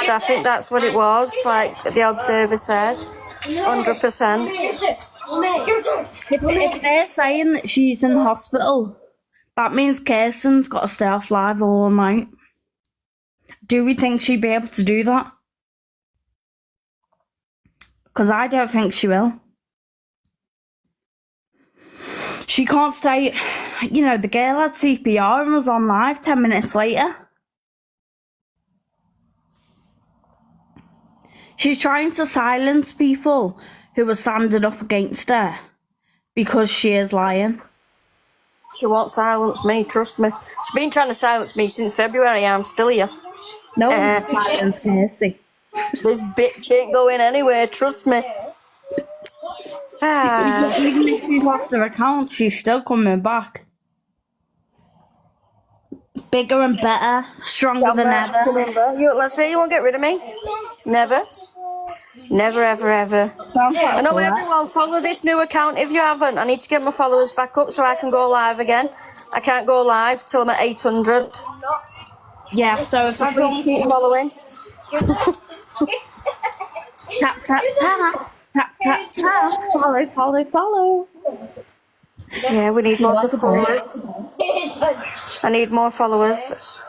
I think that's what it was, like the Observer said. 100%. If they're saying that she's in hospital, that means Kirsten's got to stay off live all night. Do we think she'd be able to do that? Because I don't think she will. She can't stay... You know, the girl had CPR and was on live 10 minutes later. She's trying to silence people who are standing up against her because she is lying. She won't silence me, trust me. She's been trying to silence me since February. I'm still here. No one silence Kirsty. This bitch ain't going anywhere, trust me. Even if she's lost her account, she's still coming back. Bigger and better, stronger than ever. Let's say you won't get rid of me. Never. Never, ever, ever. I know everyone, follow this new account if you haven't. I need to get my followers back up so I can go live again. I can't go live till I'm at 800. Yeah, so if Please keep following. Tap, tap, tap. Tap, tap, tap. Follow, follow, follow. Yeah, we need more followers. I need more followers.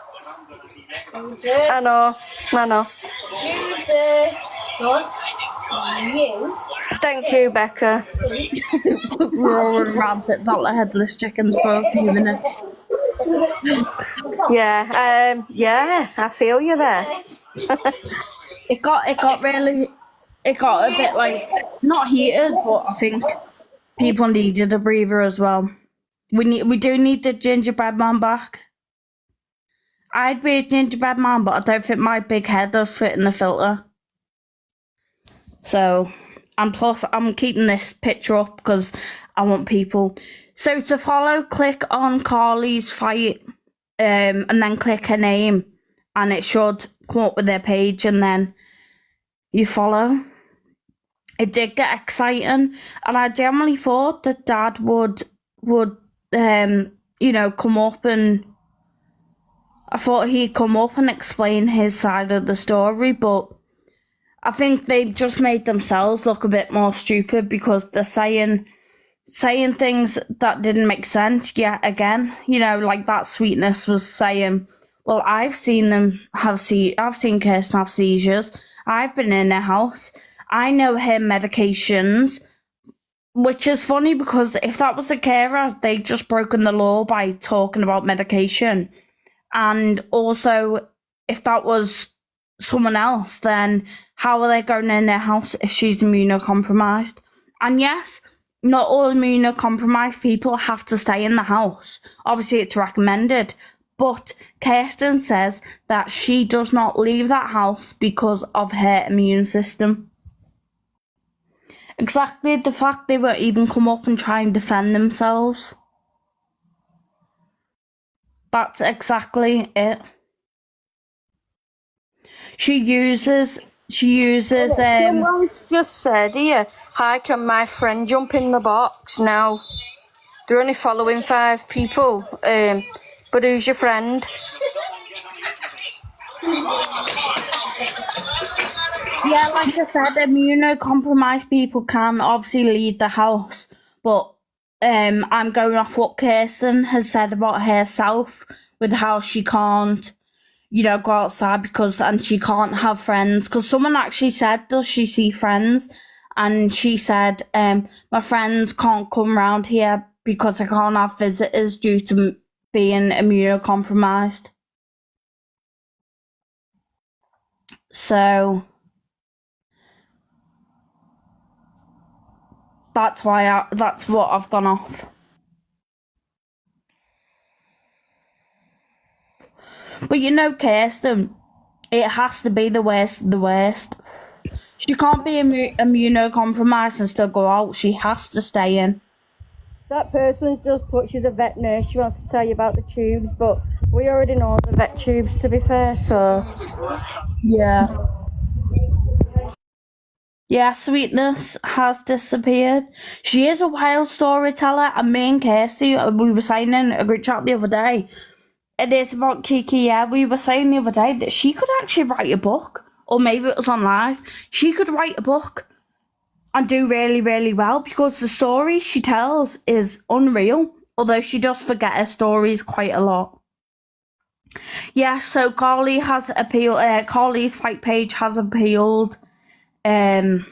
I know. Thank you, Becca. We're all around it, not like headless chickens for a few minutes. Yeah, I feel you there. It got a bit like, not heated, but I think people needed a breather as well. We do need the gingerbread man back. I'd be a gingerbread man, but I don't think my big head does fit in the filter. So, and plus I'm keeping this picture up because I want people. So to follow, click on Carly's fight, and then click her name, and it should come up with their page, and then you follow. It did get exciting, and I generally thought that Dad would come up, and I thought he'd come up and explain his side of the story, but I think they've just made themselves look a bit more stupid because they're saying things that didn't make sense yet again. You know, like that Sweetness was saying, well, I've seen Kirsten have seizures. I've been in her house. I know her medications, which is funny because if that was a carer, they'd just broken the law by talking about medication. And also, if that was someone else, then how are they going in their house if she's immunocompromised? And yes, not all immunocompromised people have to stay in the house. Obviously, it's recommended. But Kirsten says that she does not leave that house because of her immune system. Exactly the fact they won't even come up and try and defend themselves. That's exactly it. She uses Someone's just said here, hi, can my friend jump in the box? Now, they're only following 5 people, but who's your friend? Yeah, like I said, immunocompromised people can obviously leave the house, but I'm going off what Kirsten has said about herself with how she can't, go outside and she can't have friends. Because someone actually said, does she see friends? And she said, my friends can't come around here because I can't have visitors due to being immunocompromised. So that's what I've gone off. But Kirsten, it has to be the worst of the worst. She can't be immunocompromised and still go out. She has to stay in. That person's just put, she's a vet nurse. She wants to tell you about the tubes, but we already know the vet tubes, to be fair, so... Yeah. Yeah, Sweetness has disappeared. She is a wild storyteller, and me and Kirsty, we were saying in a group chat the other day, It is about Kiki, yeah. We were saying the other day that she could actually write a book, or maybe it was on live. She could write a book and do really, really well because the story she tells is unreal, although she does forget her stories quite a lot. Yeah, so Carly has appealed, Carly's fight page has appealed the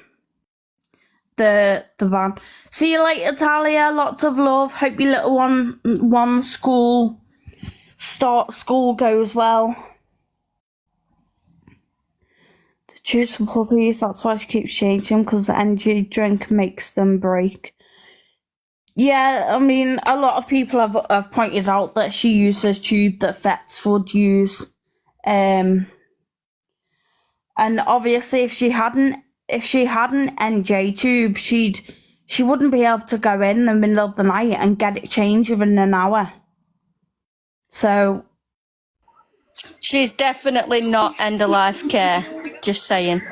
ban. See you later, Talia. Lots of love. Hope your little one school goes well. Choose some puppies, that's why she keeps changing, because the energy drink makes them break. Yeah, I mean, a lot of people have pointed out that she uses tube that vets would use. And obviously if she hadn't NJ tube, she wouldn't be able to go in the middle of the night and get it changed within an hour. So she's definitely not end of life care. Just saying.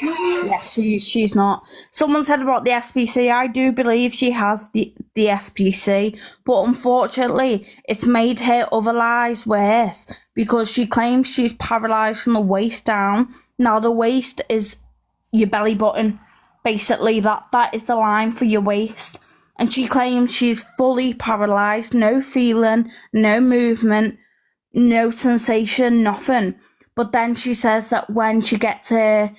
Yeah, she's not. Someone said about the SPC. I do believe she has the SPC, but unfortunately, it's made her other lies worse because she claims she's paralysed from the waist down. Now, the waist is your belly button. Basically, that is the line for your waist. And she claims she's fully paralysed, no feeling, no movement, no sensation, nothing. But then she says that when she gets her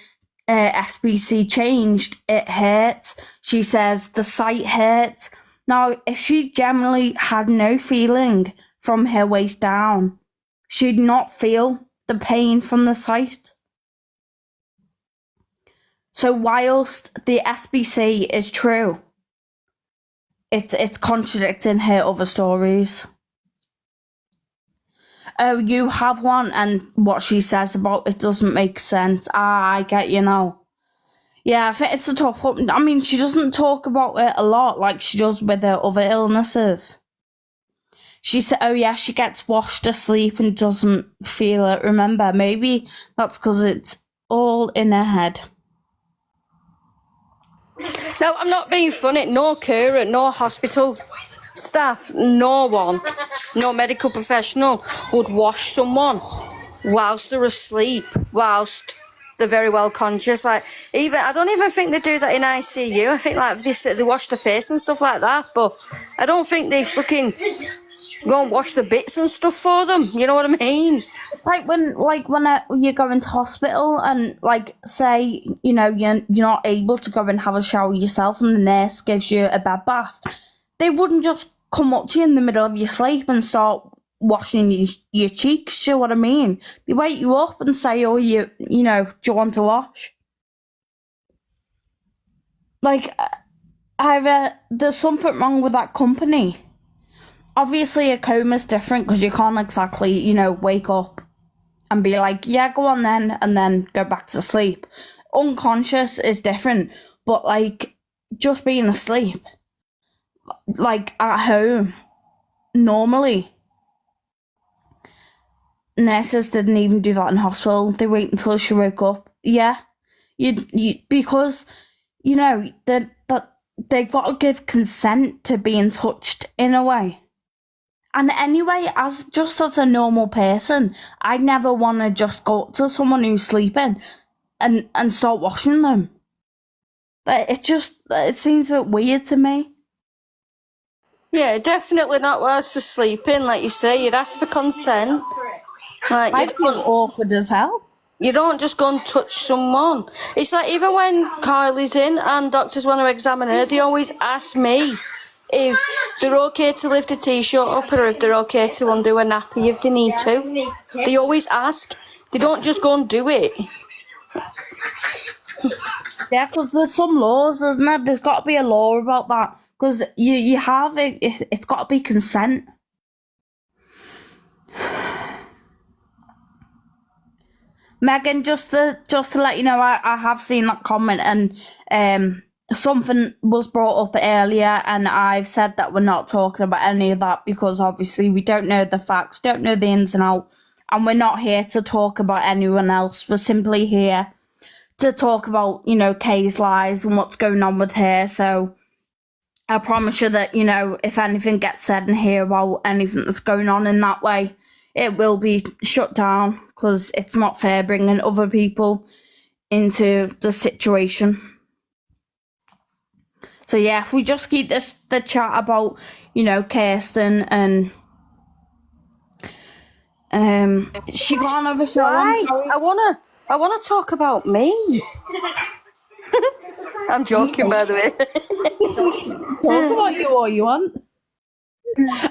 SPC changed, it hurts. She says the site hurts. Now, if she generally had no feeling from her waist down, she'd not feel the pain from the site. So whilst the SPC is true, it's contradicting her other stories. Oh, you have one, and what she says about it doesn't make sense. I get you now. Yeah, I think it's a tough one. I mean, she doesn't talk about it a lot like she does with her other illnesses. She said, oh yeah, she gets washed to sleep and doesn't feel it. Remember, maybe that's because it's all in her head. No, I'm not being funny. No carer, no hospital staff, no one, no medical professional would wash someone whilst they're asleep, whilst they're very well conscious. Like, even I don't even think they do that in ICU. I think like they wash the face and stuff like that, but I don't think they fucking go and wash the bits and stuff for them. You know what I mean? Like when you go into hospital and like say you're not able to go and have a shower yourself and the nurse gives you a bed bath, they wouldn't just come up to you in the middle of your sleep and start washing your cheeks. Do you know what I mean? They wake you up and say, oh, do you want to wash? Like, either there's something wrong with that company. Obviously, a coma's different because you can't exactly, wake up and be like, yeah, go on then, and then go back to sleep. Unconscious is different, but like, just being asleep, like at home, normally. Nurses didn't even do that in hospital. They wait until she woke up. Yeah, because they got to give consent to being touched in a way. And anyway, as a normal person, I'd never want to just go up to someone who's sleeping and start washing them. It seems a bit weird to me. Yeah, definitely not whilst they're sleeping. Like you say, you'd ask for consent. Like, I feel awkward as hell. You don't just go and touch someone. It's like even when Kylie's in and doctors want to examine her, they always ask me if they're okay to lift a t-shirt up or if they're okay to undo a nappy if they need to. They always ask. They don't just go and do it. Yeah, because there's some laws, isn't there? There's got to be a law about that. Because you have it, it's got to be consent. Megan, just to let you know, I have seen that comment and something was brought up earlier and I've said that we're not talking about any of that because obviously we don't know the facts, don't know the ins and outs, and we're not here to talk about anyone else. We're simply here to talk about, Kay's lies and what's going on with her. So I promise you that, if anything gets said in here about anything that's going on in that way, it will be shut down, because it's not fair bringing other people into the situation. So yeah, if we just keep the chat about, Kirsten and she can't have a show. Why? I wanna talk about me. I'm joking, by the way. Talk about you all you want.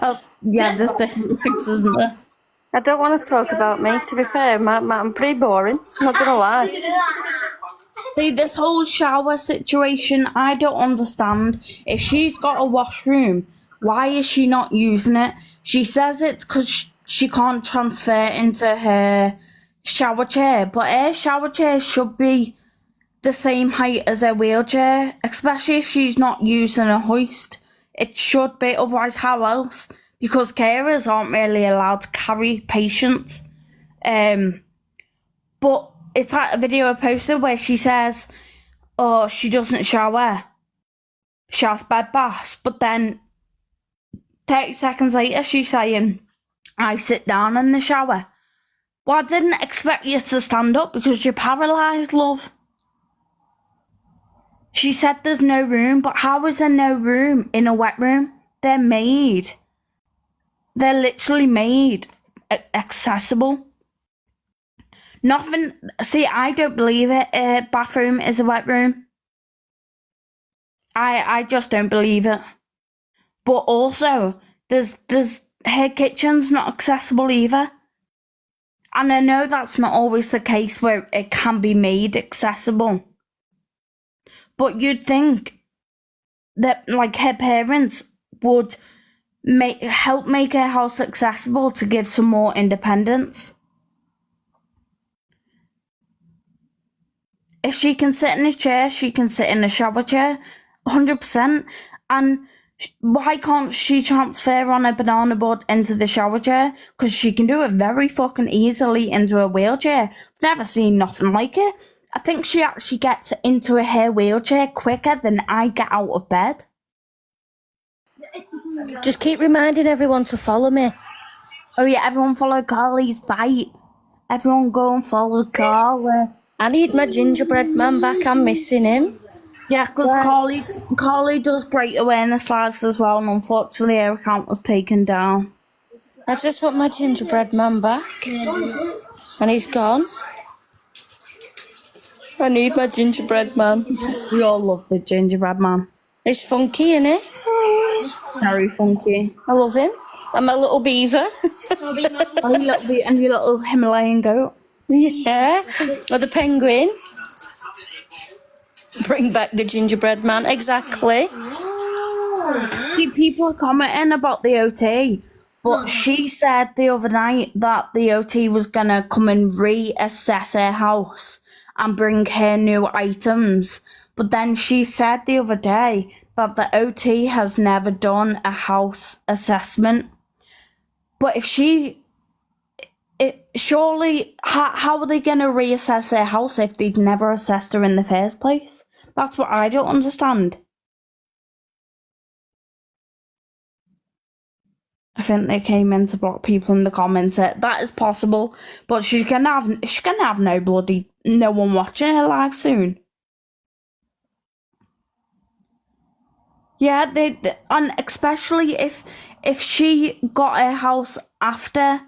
Oh, yeah, there's different things, isn't there? I don't want to talk about me. To be fair, I'm pretty boring. I'm not gonna lie. See, this whole shower situation, I don't understand. If she's got a washroom, why is she not using it? She says it's because she can't transfer into her shower chair, but her shower chair should be the same height as her wheelchair, especially if she's not using a hoist. It should be, otherwise how else? Because carers aren't really allowed to carry patients. But it's like a video I posted where she says, oh, she doesn't shower. She has bed baths. But then 30 seconds later, she's saying, I sit down in the shower. Well, I didn't expect you to stand up because you're paralysed, love. She said there's no room, but how is there no room in a wet room? They're made. They're literally made accessible. Nothing. See, I don't believe it. A bathroom is a wet room. I just don't believe it. But also, there's her kitchen's not accessible either. And I know that's not always the case where it can be made accessible. But you'd think that, like, her parents would help make her house accessible to give some more independence. If she can sit in a chair, she can sit in a shower chair, 100%. And why can't she transfer on a banana board into the shower chair? Because she can do it very fucking easily into a wheelchair. I've never seen nothing like it. I think she actually gets into her wheelchair quicker than I get out of bed. Just keep reminding everyone to follow me. Oh yeah, everyone follow Carly's fight. Everyone go and follow Carly. I need my gingerbread man back. I'm missing him. Yeah, because Carly does great awareness lives as well, and unfortunately her account was taken down. I just want my gingerbread man back. And he's gone. I need my gingerbread man. We all love the gingerbread man. He's funky, isn't he? Very funky. I love him. And my little beaver. And your little Himalayan goat. Yeah. Or the penguin. Bring back the gingerbread man. Exactly. See, people are commenting about the OT, but she said the other night that the OT was going to come and reassess her house and bring her new items. But then she said the other day that the OT has never done a house assessment. But surely, how are they going to reassess her house if they'd never assessed her in the first place? That's what I don't understand. I think they came in to block people in the comments. That is possible, but she's gonna have no one watching her live soon. Yeah, and especially if she got her house after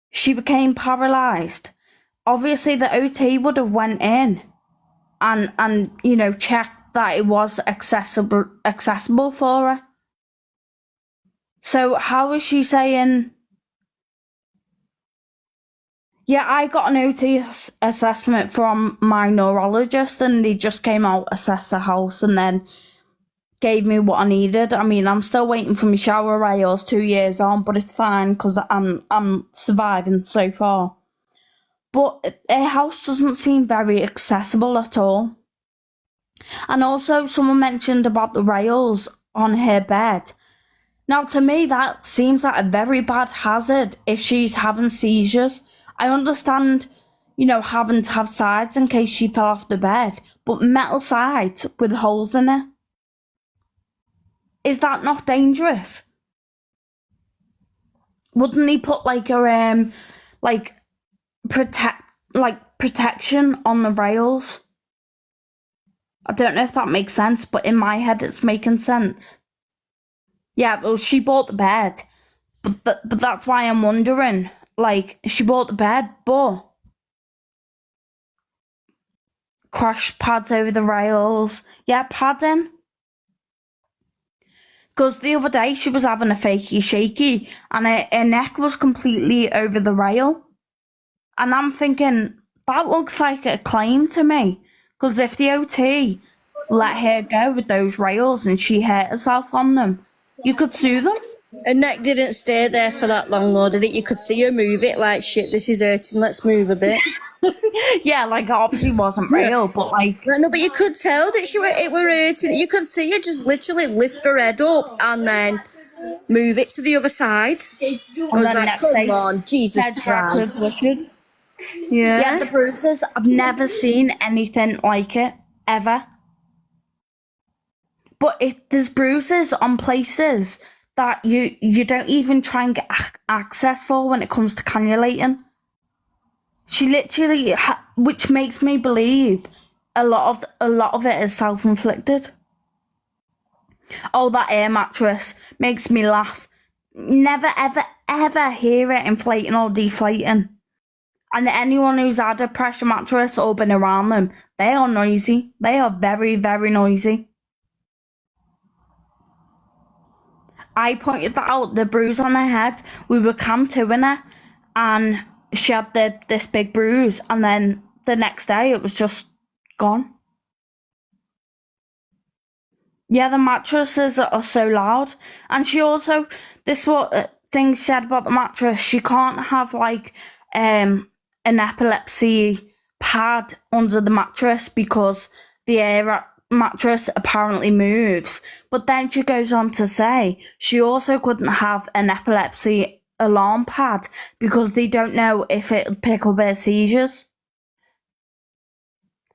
she became paralysed, obviously the OT would have went in and checked that it was accessible for her. So how is she saying? Yeah, I got an OT assessment from my neurologist, and they just came out, assessed the house, and then gave me what I needed. I mean, I'm still waiting for my shower rails 2 years on, but it's fine because I'm surviving so far. But her house doesn't seem very accessible at all. And also, someone mentioned about the rails on her bed. Now, to me, that seems like a very bad hazard if she's having seizures. I understand, having to have sides in case she fell off the bed, but metal sides with holes in it. Is that not dangerous? Wouldn't he put like a like protection on the rails? I don't know if that makes sense, but in my head it's making sense. Yeah, well, she bought the bed, but that's why I'm wondering. Like, she bought the bed, but crash pads over the rails. Yeah, padding. Because the other day she was having a fakey shaky and her neck was completely over the rail. And I'm thinking, that looks like a claim to me. Because if the OT let her go with those rails and she hurt herself on them, you could sue them. Her neck didn't stay there for that long, though, did it? You could see her move it like, shit, this is hurting, let's move a bit. Yeah, like it obviously wasn't real, but like... No, but you could tell that it were hurting. You could see her just literally lift her head up and then move it to the other side. I was like, come on, Jesus Christ. Yeah, the bruises, I've never seen anything like it, ever. But there's bruises on places that you don't even try and get access for when it comes to cannulating. She literally, which makes me believe a lot of it is self-inflicted. Oh, that air mattress makes me laugh. Never, ever, ever hear it inflating or deflating. And anyone who's had a pressure mattress or been around them, they are noisy. They are very, very noisy. I pointed that out, the bruise on her head. We were cam 2-ing her and she had this big bruise, and then the next day it was just gone. Yeah, the mattresses are so loud. And she also, this what thing she said about the mattress, she can't have like an epilepsy pad under the mattress because the air mattress apparently moves. But then she goes on to say she also couldn't have an epilepsy alarm pad because they don't know if it'll pick up her seizures.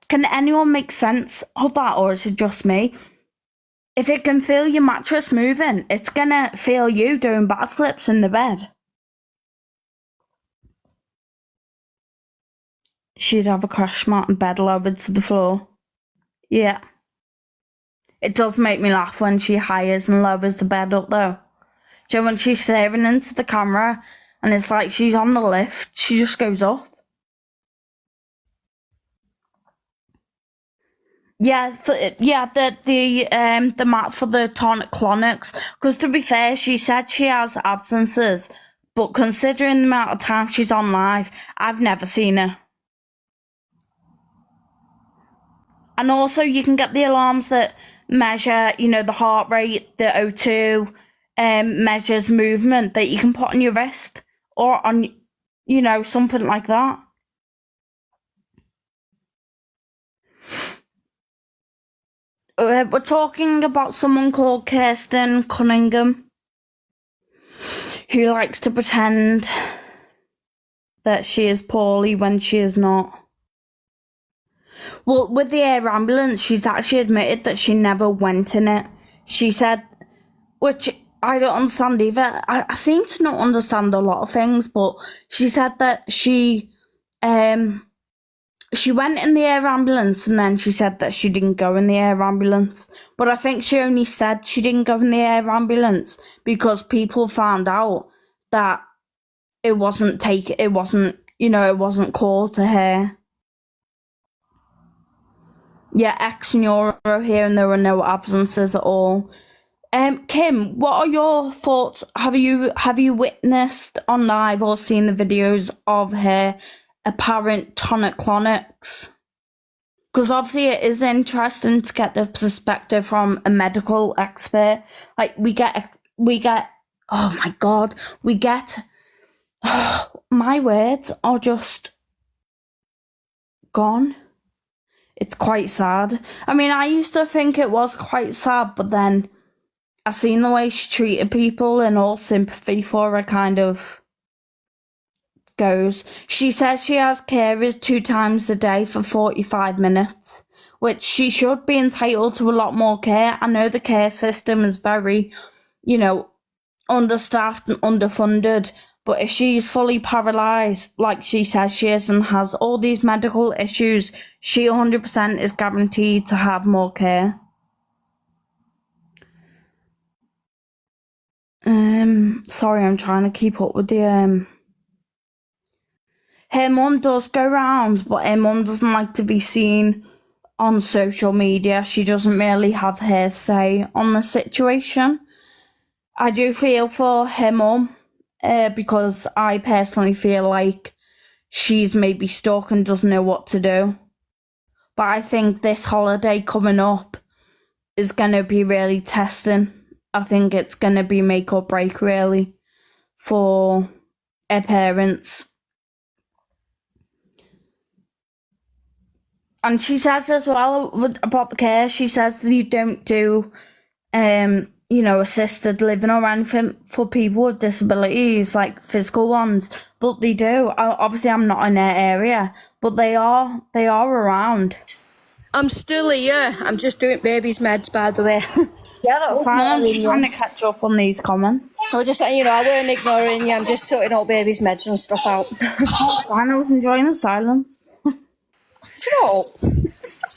Can anyone make sense of that, or is it just me? If it can feel your mattress moving, it's gonna feel you doing backflips in the bed. She'd have a crash mat and bed lowered to the floor. Yeah. It does make me laugh when she hires and lowers the bed up, though. So when she's staring into the camera and it's like she's on the lift, she just goes up. Yeah, the mat for the tonic clonics. Because to be fair, she said she has absences, but considering the amount of time she's on live, I've never seen her. And also, you can get the alarms that measure, the heart rate, the O2, measures movement that you can put on your wrist or on, something like that. We're talking about someone called Kirsten Cunningham, who likes to pretend that she is poorly when she is not. Well, with the air ambulance, she's actually admitted that she never went in it. She said, which I don't understand either. I seem to not understand a lot of things, but she said that she went in the air ambulance and then she said that she didn't go in the air ambulance. But I think she only said she didn't go in the air ambulance because people found out that it wasn't called to her. Yeah, ex-neuro here, and there were no absences at all. Kim, what are your thoughts? Have you witnessed on live or seen the videos of her apparent tonic-clonics? Because obviously it is interesting to get the perspective from a medical expert. Like we get. Oh my God, my words are just gone. It's quite sad. I mean, I used to think it was quite sad, but then I seen the way she treated people and all sympathy for her kind of goes. She says she has carers 2 times a day for 45 minutes, which she should be entitled to a lot more care. I know the care system is very, understaffed and underfunded, but if she's fully paralysed, like she says she is, and has all these medical issues, she 100% is guaranteed to have more care. Sorry, I'm trying to keep up with the her mum does go round, but her mum doesn't like to be seen on social media. She doesn't really have her say on the situation. I do feel for her mum, because I personally feel like she's maybe stuck and doesn't know what to do. But I think this holiday coming up is going to be really testing. I think it's going to be make or break, really, for her parents. And she says as well about the care, she says that you don't do, assisted living or anything for people with disabilities, like physical ones. But they do. Obviously, I'm not in their area, but they are around. I'm still here. I'm just doing baby's meds, by the way. Yeah, that's fine. I'm just trying to catch up on these comments. I was just saying, I weren't ignoring you. I'm just sorting all baby's meds and stuff out. Fine, I was enjoying the silence. Shut up.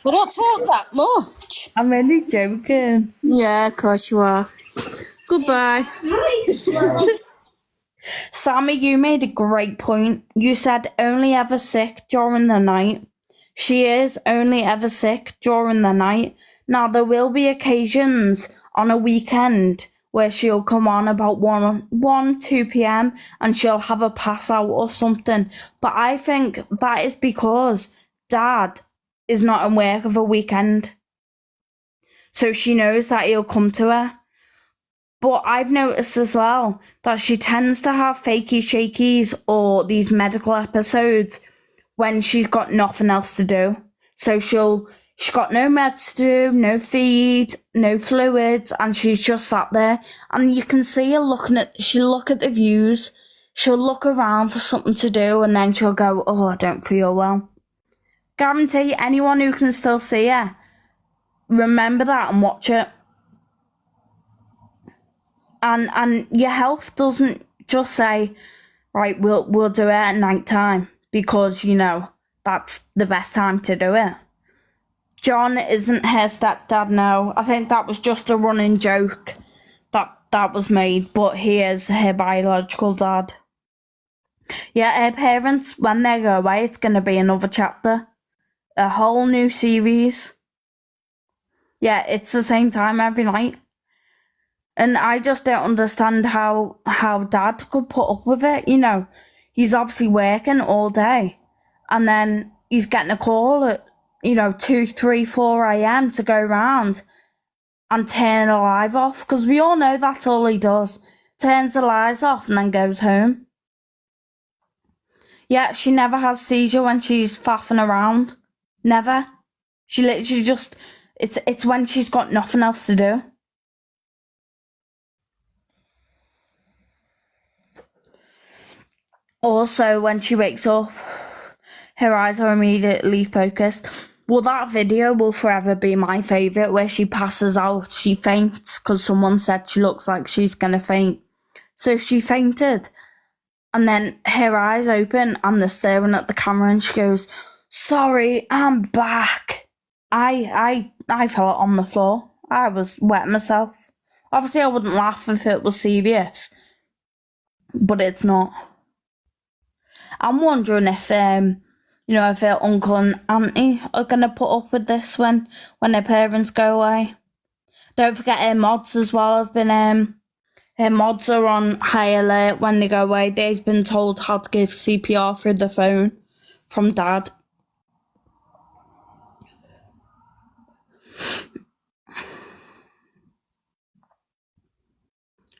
We don't talk that much. I'm really joking. Yeah, of course you are. Goodbye. Sammy, you made a great point. You said only ever sick during the night. She is only ever sick during the night. Now, there will be occasions on a weekend where she'll come on about 2 p.m. and she'll have a pass out or something. But I think that is because Dad is not in work of a weekend. So she knows that he'll come to her. But I've noticed as well that she tends to have fakey shakies or these medical episodes when she's got nothing else to do. So she's got no meds to do, no feed, no fluids, and she's just sat there. And you can see her she'll look at the views, she'll look around for something to do, and then she'll go, oh, I don't feel well. Guarantee anyone who can still see her, remember that and watch it. And your health doesn't just say, right, we'll do it at night time because, that's the best time to do it. John isn't her stepdad now. I think that was just a running joke that was made, but he is her biological dad. Yeah, her parents, when they go away, it's going to be another chapter. A whole new series. Yeah, it's the same time every night. And I just don't understand how Dad could put up with it. He's obviously working all day. And then he's getting a call at, 2, 3, 4 a.m. to go round and turn the live off. Because we all know that's all he does. Turns the lights off and then goes home. Yeah, she never has seizure when she's faffing around. Never. She literally just... It's when she's got nothing else to do. Also, when she wakes up, her eyes are immediately focused. Well, that video will forever be my favourite, where she passes out, she faints, because someone said she looks like she's going to faint. So she fainted, and then her eyes open, and they're staring at the camera, and she goes, sorry, I'm back. I fell on the floor. I was wetting myself. Obviously, I wouldn't laugh if it was serious, but it's not. I'm wondering if if her uncle and auntie are gonna put up with this when their parents go away. Don't forget her mods as well have been her mods are on high alert when they go away. They've been told how to give CPR through the phone from Dad.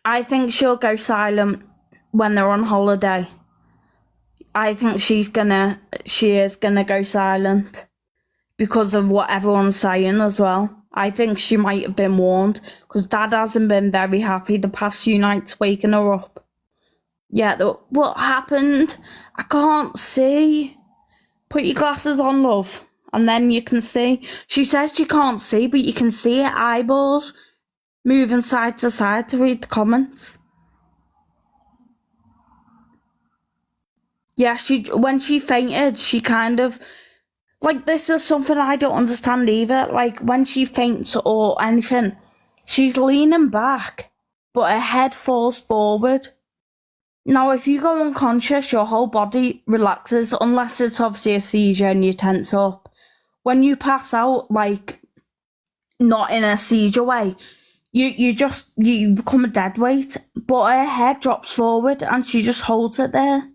I think she'll go silent when they're on holiday. I think she is gonna go silent because of what everyone's saying as well. I think she might have been warned because Dad hasn't been very happy the past few nights waking her up. Yeah, what happened? I can't see. Put your glasses on, love. and then you can see. She says you can't see, but you can see her eyeballs moving side to side to read the comments. Yeah, when she fainted, she kind of, like, this is something I don't understand either. Like, when she faints or anything, she's leaning back, but her head falls forward. Now, if you go unconscious, your whole body relaxes, unless it's obviously a seizure and you tense up. When you pass out, like, not in a seizure way, you become a dead weight, but her head drops forward and she just holds it there.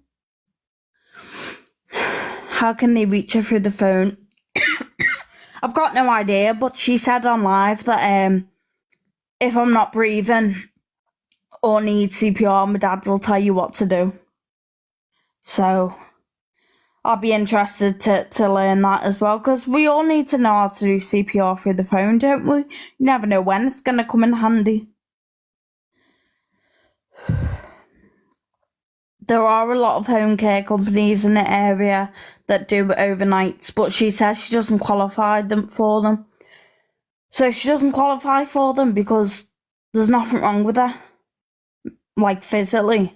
How can they reach her through the phone? I've got no idea, but she said on live that if I'm not breathing or need CPR, my dad will tell you what to do. So I'll be interested to learn that as well, because we all need to know how to do CPR through the phone, don't we? You never know when it's going to come in handy. There are a lot of home care companies in the area that do overnights, but she says she doesn't qualify for them. So she doesn't qualify for them because there's nothing wrong with her, like physically.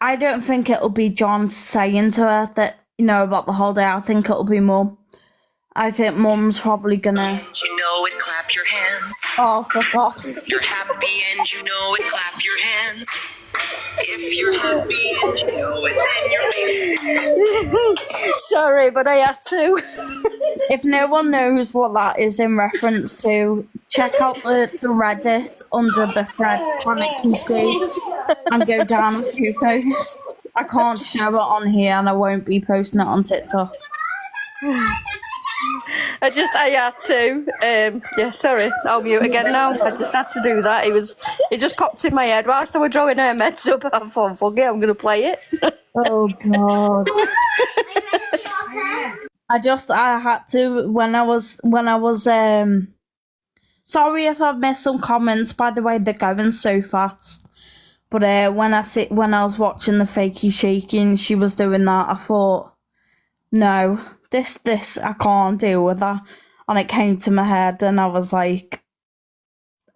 I don't think it'll be John saying to her that, about the whole day. I think it'll be Mum. I think Mum's probably gonna... You know it, clap your hands. Oh, for God. If you're happy and you know it, clap your hands. If you're happy and you know it, then you're Sorry, but I had to. If no one knows what that is in reference to, check out the Reddit under the thread Chronically Kiki and go down a few posts. I can't show it on here and I won't be posting it on TikTok. I had to. Yeah, sorry. I'll mute again now. I just had to do that. It just popped in my head whilst I was drawing her meds up. I thought, fuck it, I'm going to play it. Oh, God. I had to when I was sorry if I've missed some comments, by the way, they're going so fast. But when I was watching the fakey shaking, she was doing that, I thought, no, this I can't deal with that. And it came to my head and I was like,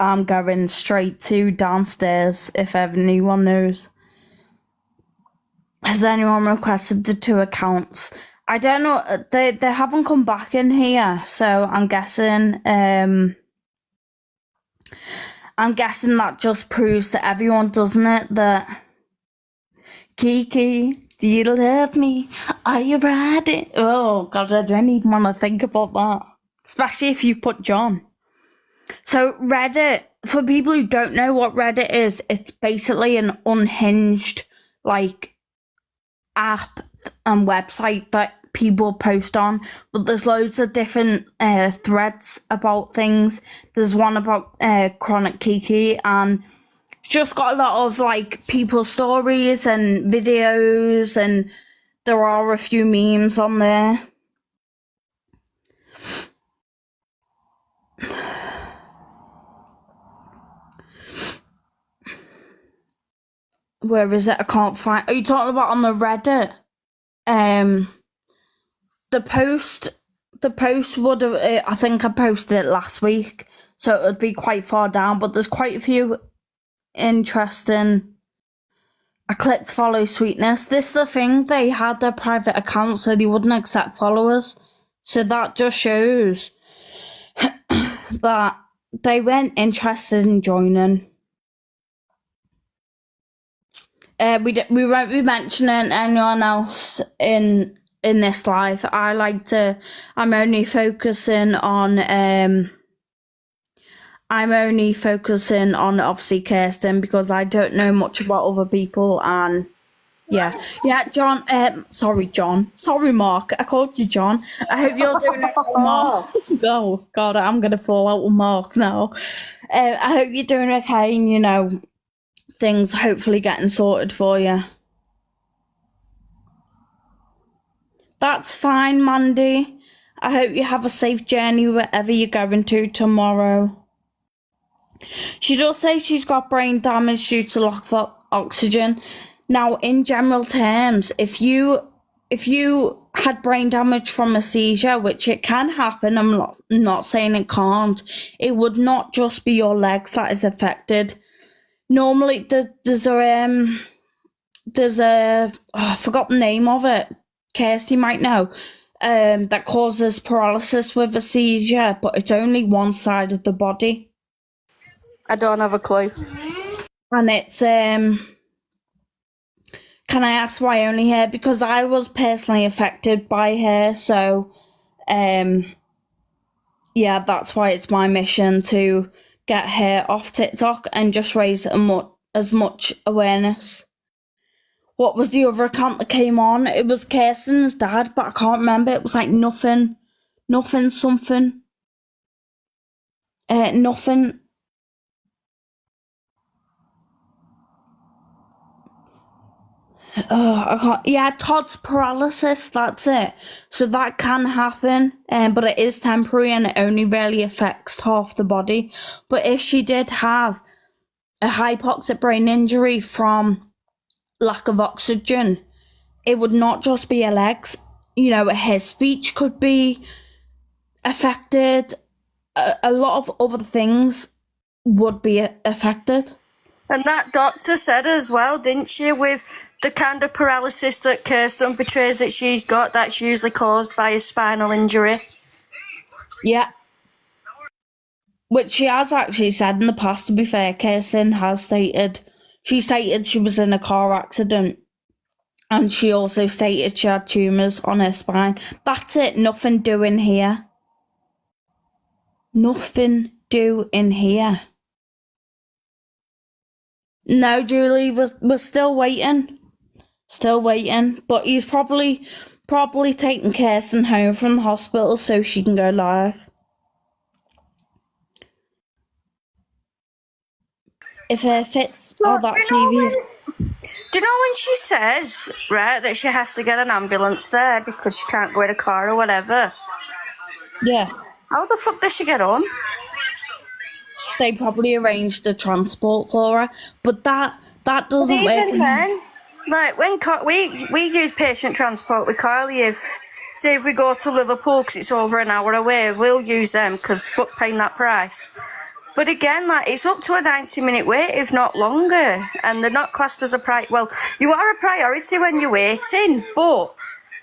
I'm going straight to downstairs if anyone knows. Has anyone requested the 2 accounts? I don't know. They haven't come back in here, so I'm guessing that just proves to everyone, doesn't it, that Kiki, do you love me? Are you ready? Oh God, I don't even want to think about that, especially if you put John. So Reddit, for people who don't know what Reddit is, it's basically an unhinged app and website that people post on, but there's loads of different threads about things. There's one about Chronically Kiki, and it's just got a lot of people's stories and videos, and there are a few memes on there. Where is it? I can't find. Are you talking about on the Reddit? The post would have. I think I posted it last week, so it would be quite far down. But there's quite a few interesting. I clicked follow Sweetness. This is the thing. They had their private account, so they wouldn't accept followers. So that just shows that they weren't interested in joining. We won't be mentioning anyone else in this live. I'm only focusing on obviously Kirsten, because I don't know much about other people. And yeah, John. Sorry, Mark. I called you John. I hope you're doing okay, Mark. Oh God, I'm gonna fall out with Mark now. I hope you're doing okay, and things hopefully getting sorted for you. That's fine, Mandy. I hope you have a safe journey wherever you're going to tomorrow. She does say she's got brain damage due to lack of oxygen. Now, in general terms, if you if you had brain damage from a seizure, which it can happen, I'm not saying it can't, it would not just be your legs that is affected. Normally, there's a I forgot the name of it. Kirsty might know. That causes paralysis with a seizure, but it's only one side of the body, I don't have a clue. and it's Can I ask why only her? Because I was personally affected by her, so yeah, that's why it's my mission to get her off TikTok and just raise as much awareness. What was the other account that came on? It was Kirsten's dad, but I can't remember. It was like nothing something. Nothing. I can't. Yeah, Todd's paralysis. That's it. So that can happen, but it is temporary and it only really affects half the body. But if she did have a hypoxic brain injury from lack of oxygen, it would not just be her legs. You know, her speech could be affected. A lot of other things would be affected. And that doctor said as well, didn't she, with the kind of paralysis that Kirsten portrays that she's got, that's usually caused by a spinal injury. Yeah. Which she has actually said in the past, to be fair. Kirsten has stated, she was in a car accident, and she also stated she had tumours on her spine. That's it, nothing doing here. Nothing doing here. No, Julie, we're still waiting. Still waiting. But he's probably taking Kirsten home from the hospital so she can go live. If her fits are that severe. Do you know when she says, right, that she has to get an ambulance there because she can't go in a car or whatever? Yeah. How the fuck does she get home? They probably arranged the transport for her, but that doesn't work. Even then, like when we use patient transport with Carly, if we go to Liverpool because it's over an hour away, we'll use them because fuck paying that price. But again, like it's up to a 90-minute wait, if not longer, and they're not classed as a well, you are a priority when you're waiting, but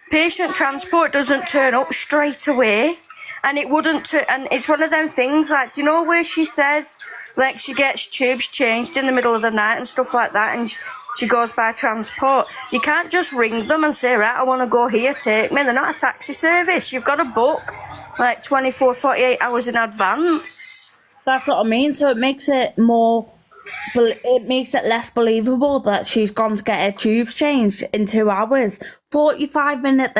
patient transport doesn't turn up straight away. And it wouldn't, and it's one of them things, like, you know, where she says, like, she gets tubes changed in the middle of the night and stuff like that, and she goes by transport. You can't just ring them and say, right, I want to go here, take me. They're not a taxi service. You've got to book, like, 24, 48 hours in advance. That's what I mean. So it makes it less believable that she's gone to get her tubes changed in 2 hours. 45-minute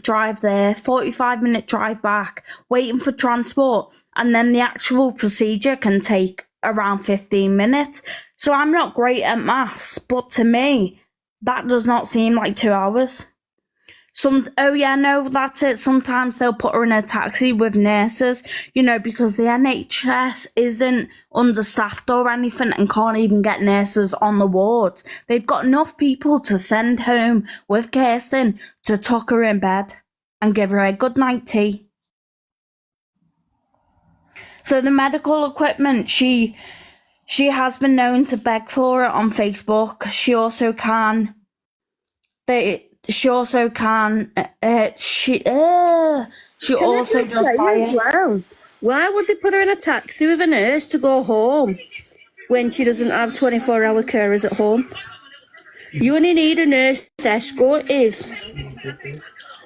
drive there, 45-minute drive back, waiting for transport, and then the actual procedure can take around 15 minutes. So I'm not great at maths, but to me, that does not seem like 2 hours. That's it. Sometimes they'll put her in a taxi with nurses, you know, because the NHS isn't understaffed or anything and can't even get nurses on the wards. They've got enough people to send home with Kirsten to tuck her in bed and give her a good night tea. So the medical equipment, she has been known to beg for it on Facebook. She also can also does buy it. Well, why would they put her in a taxi with a nurse to go home when she doesn't have 24-hour carers at home? You only need a nurse escort if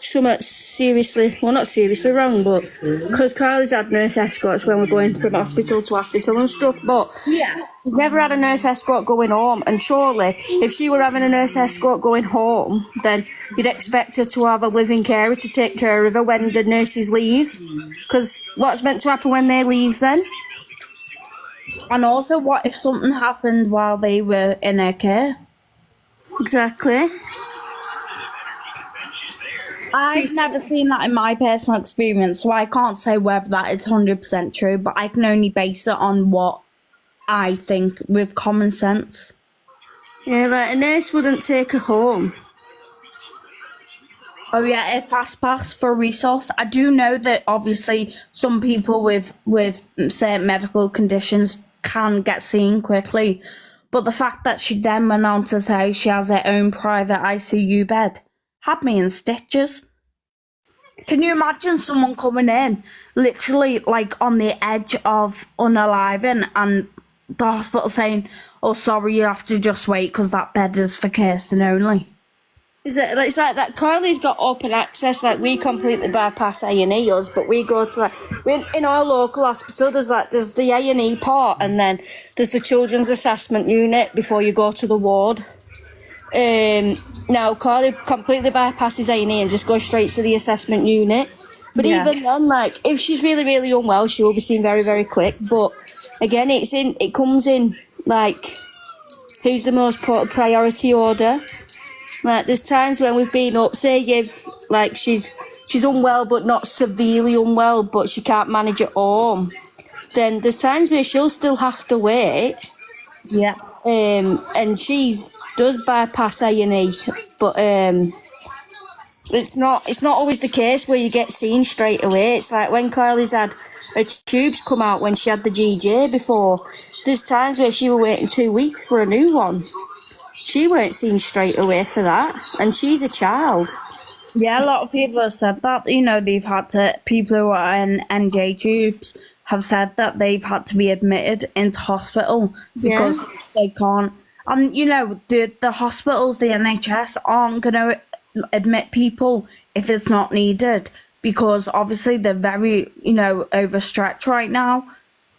something seriously, well, not seriously wrong, but because Carly's had nurse escorts when we're going from hospital to hospital and stuff, but yeah, she's never had a nurse escort going home. And surely, if she were having a nurse escort going home, then you'd expect her to have a living carer to take care of her when the nurses leave. Because what's meant to happen when they leave then? And also, what if something happened while they were in her care? Exactly. I've never seen that in my personal experience, so I can't say whether that is 100% true, but I can only base it on what I think with common sense. Yeah, like a nurse wouldn't take her home. Oh yeah, if fast pass for resource. I do know that obviously some people with certain medical conditions can get seen quickly, but the fact that she then went on to say she has her own private ICU bed had me in stitches. Can you imagine someone coming in, literally like on the edge of unaliving, and the hospital saying, "Oh, sorry, you have to just wait because that bed is for Kirsten only." Is it? It's like that. Carly's got open access. Like we completely bypass A&E us, but we go to in our local hospital. There's the A&E part, and then there's the children's assessment unit before you go to the ward. Now Carly completely bypasses A&E and just goes straight to the assessment unit. But Yeah. even then, like if she's really really unwell, she will be seen very very quick. But again, it comes in like who's the most priority order. Like there's times when we've been up, say if like she's unwell but not severely unwell, but she can't manage at home. Then there's times where she'll still have to wait. Yeah. And she's does bypass A&E, but it's not always the case where you get seen straight away. It's like when Carly's had her tubes come out when she had the GJ before. There's times where she were waiting 2 weeks for a new one. She weren't seen straight away for that, and she's a child. Yeah, a lot of people have said that. You know, they've had to. People who are in NJ tubes have said that they've had to be admitted into hospital because they can't. And you know, the hospitals, the NHS aren't going to admit people if it's not needed because obviously they're very, overstretched right now.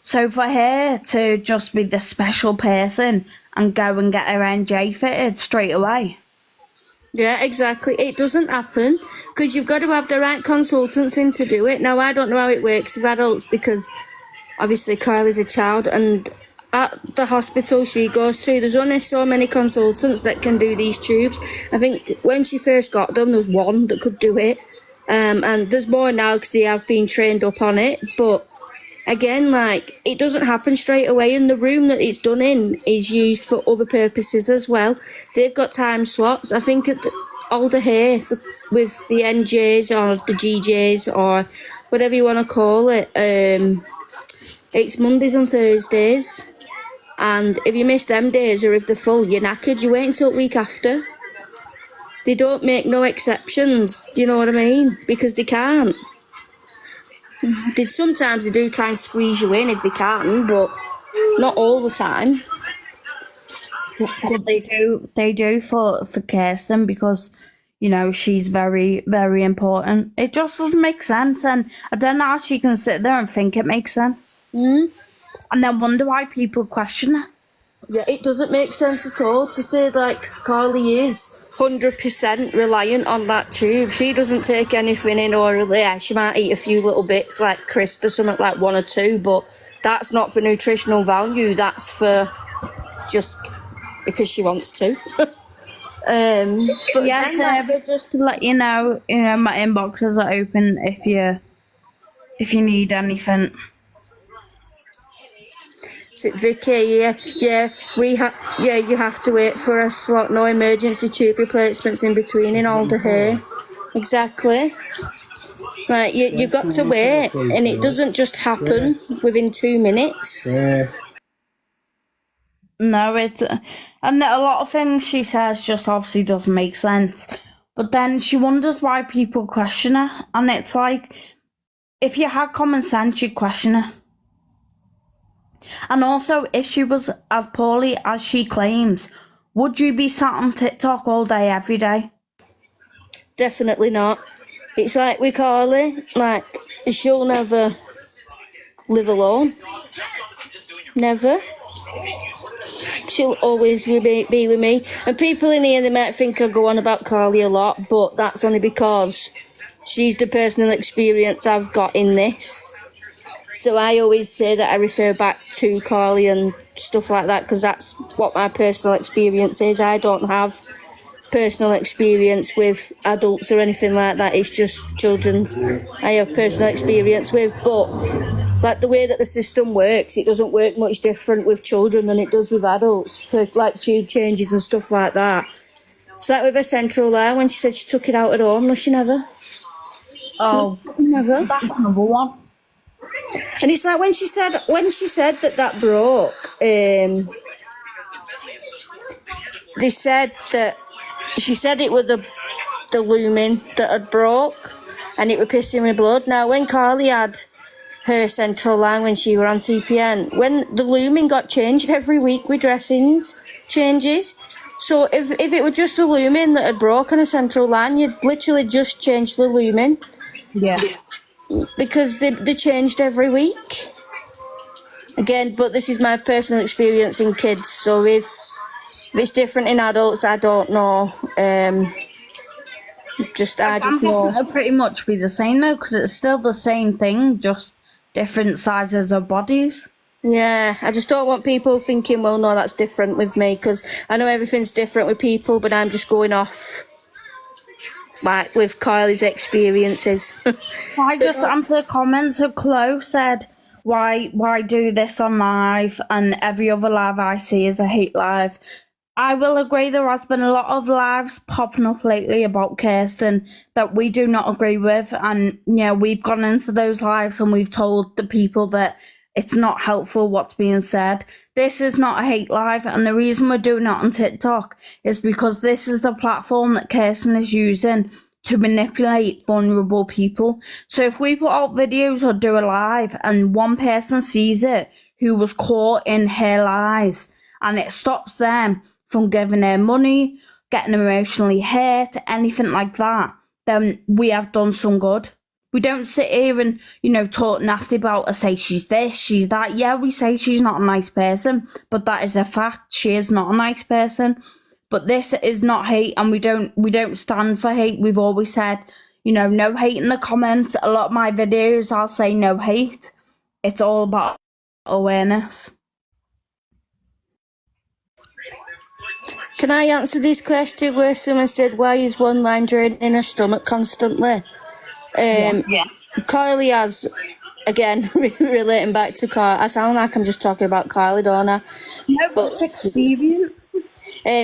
So for her to just be the special person and go and get her NJ fitted straight away. Yeah, exactly. It doesn't happen because you've got to have the right consultants in to do it. Now, I don't know how it works with adults because obviously Kylie's a child and at the hospital she goes to, there's only so many consultants that can do these tubes. I think when she first got them, there was one that could do it. And there's more now because they have been trained up on it. But again, like, it doesn't happen straight away, and the room that it's done in is used for other purposes as well. They've got time slots. I think at Alder here with the NJs or the GJs or whatever you want to call it, it's Mondays and Thursdays. And if you miss them days or if they're full, you're knackered. You wait until the week after. They don't make no exceptions, do you know what I mean? Because they can't. Sometimes they do try and squeeze you in if they can, but not all the time. But they do for Kirsten because, she's very, very important. It just doesn't make sense, and I don't know how she can sit there and think it makes sense. And then wonder why people question her. Yeah, it doesn't make sense at all to say, like, Carly is 100% reliant on that tube. She doesn't take anything in orally. Yeah, she might eat a few little bits, like crisp or something, like 1 or 2, but that's not for nutritional value. That's for just because she wants to. But yeah, but just to let you know, my inboxes are open if you need anything. Vicky, yeah, you have to wait for a slot. No emergency tube replacements in between in Alder here. Exactly. Like you've got to wait, and it doesn't just happen within 2 minutes. No, and a lot of things she says just obviously doesn't make sense. But then she wonders why people question her, and it's like, if you had common sense, you'd question her. And also, if she was as poorly as she claims, would you be sat on TikTok all day, every day? Definitely not. It's like with Carly, like, she'll never live alone. Never. She'll always be with me. And people in here, they might think I go on about Carly a lot, but that's only because she's the personal experience I've got in this. So I always say that I refer back to Carly and stuff like that because that's what my personal experience is. I don't have personal experience with adults or anything like that. It's just children's I have personal experience with. But like the way that the system works, it doesn't work much different with children than it does with adults for like tube changes and stuff like that. It's like with her central line when she said she took it out at home. No, she never. Oh, Never. that's another one. And it's like when she said that broke, they said that she said it was the lumen that had broke and it was pissing with blood. Now when Carly had her central line when she were on TPN, when the lumen got changed every week with dressings changes. So if it were just the lumen that had broken a central line, you'd literally just change the lumen. Yeah. Because they changed every week. Again, but this is my personal experience in kids, so if it's different in adults, I don't know. I just I'm guessing know. it'll pretty much be the same though, because it's still the same thing, just different sizes of bodies. Yeah, I just don't want people thinking, well, no, that's different with me, because I know everything's different with people, but I'm just going off like with Kylie's experiences. I just answered a comment. So Chloe said, why do this on live, and every other live I see is a hate live. I will agree there has been a lot of lives popping up lately about Kirsten that we do not agree with, and we've gone into those lives and we've told the people that it's not helpful what's being said. This is not a hate live, and the reason we're doing it on TikTok is because this is the platform that Kirsten is using to manipulate vulnerable people. So if we put out videos or do a live and one person sees it who was caught in her lies, and it stops them from giving her money, getting emotionally hurt, anything like that, then we have done some good. We don't sit here and, talk nasty about her, say she's this, she's that. Yeah, we say she's not a nice person, but that is a fact. She is not a nice person. But this is not hate, and we don't stand for hate. We've always said, no hate in the comments. A lot of my videos, I'll say no hate. It's all about awareness. Can I answer this question where someone said, why is one line draining in her stomach constantly? Yeah. Kylie has, again, relating back to Carly, I sound like I'm just talking about Kylie, don't I? No, but experience.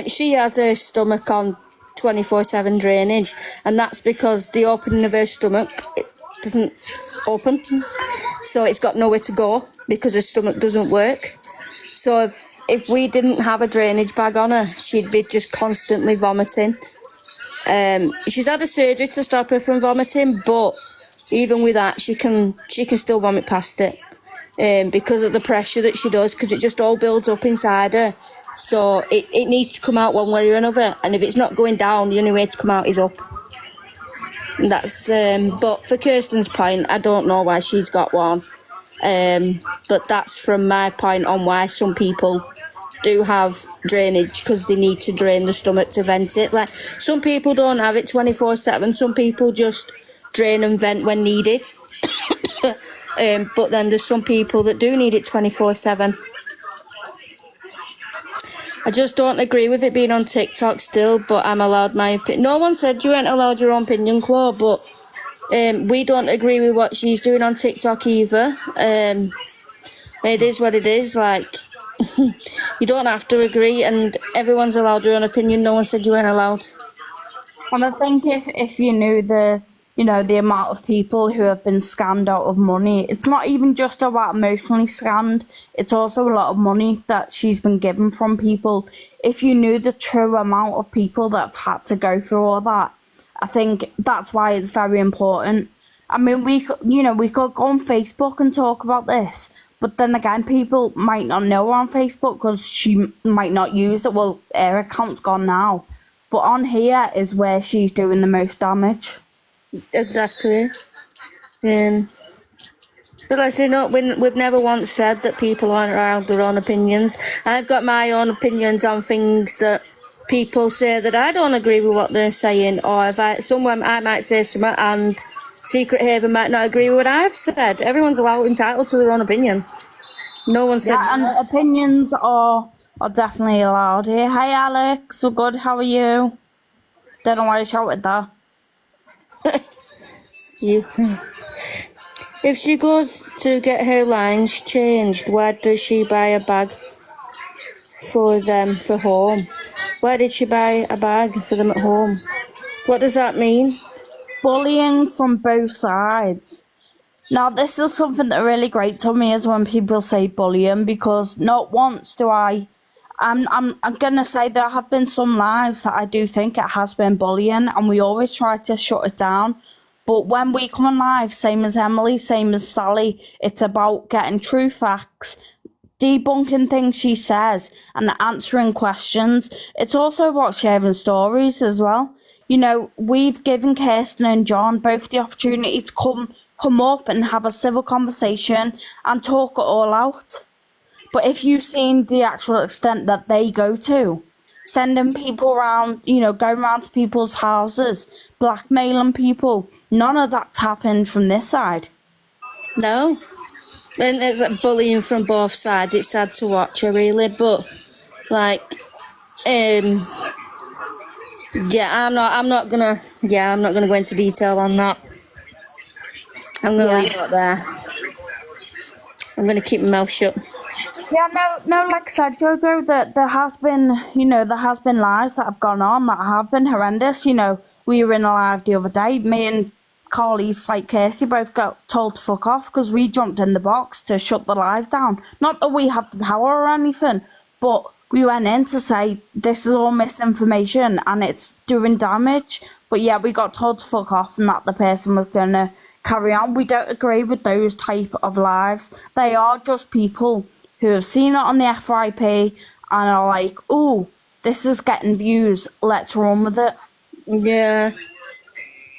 She has her stomach on 24/7 drainage, and that's because the opening of her stomach doesn't open, so it's got nowhere to go because her stomach doesn't work. So if we didn't have a drainage bag on her, she'd be just constantly vomiting. She's had a surgery to stop her from vomiting, but even with that, she can still vomit past it because of the pressure that she does, because it just all builds up inside her. So it needs to come out one way or another, and if it's not going down, the only way to come out is up. And that's but for Kirsten's point, I don't know why she's got one, but that's from my point on why some people do have drainage, because they need to drain the stomach to vent it. Like, some people don't have it 24/7. Some people just drain and vent when needed. But then there's some people that do need it 24/7. I just don't agree with it being on TikTok still, but I'm allowed my opinion. No one said you ain't allowed your own opinion, Claude, but we don't agree with what she's doing on TikTok either. It is what it is. Like, you don't have to agree, and everyone's allowed their own opinion. No one said you weren't allowed. And I think if you knew the amount of people who have been scammed out of money, it's not even just about emotionally scammed, it's also a lot of money that she's been given from people. If you knew the true amount of people that have had to go through all that, I think that's why it's very important. I mean, we could go on Facebook and talk about this, but then again, people might not know her on Facebook because she might not use it. Well, her account's gone now. But on here is where she's doing the most damage. Exactly. But like I say, no, we've never once said that people aren't allowed their own opinions. I've got my own opinions on things that people say that I don't agree with what they're saying, or if I might say something and Secret Haven might not agree with what I've said. Everyone's entitled to their own opinion. No one said. Yeah, and opinions are definitely allowed here. Hey Alex, we're good, how are you? Don't know why I shouted that. You. If she goes to get her lines changed, why does she buy a bag for them for home? Where did she buy a bag for them at home? What does that mean? Bullying from both sides. Now, this is something that really grates on me is when people say bullying, because not once do I'm gonna say there have been some lives that I do think it has been bullying, and we always try to shut it down. But when we come on live, same as Emily, same as Sally, it's about getting true facts, debunking things she says, and answering questions. It's also about sharing stories as well. You know, we've given Kirsten and John both the opportunity to come up and have a civil conversation and talk it all out. But if you've seen the actual extent that they go to, sending people around, you know, going around to people's houses, blackmailing people, none of that's happened from this side. No. And it's like bullying from both sides. It's sad to watch, really. But like, yeah, I'm not gonna go into detail on that. I'm gonna leave it there. I'm gonna keep my mouth shut. Yeah, no, like I said, Jojo, there has been, you know, there has been lives that have gone on that have been horrendous. You know, we were in a live the other day, me and Carly's Fight Kirsty both got told to fuck off because we jumped in the box to shut the live down. Not that we have the power or anything, but we went in to say this is all misinformation and it's doing damage. But yeah, we got told to fuck off and that the person was going to carry on. We don't agree with those type of lives. They are just people who have seen it on the FYP and are like, oh, this is getting views, let's run with it. Yeah.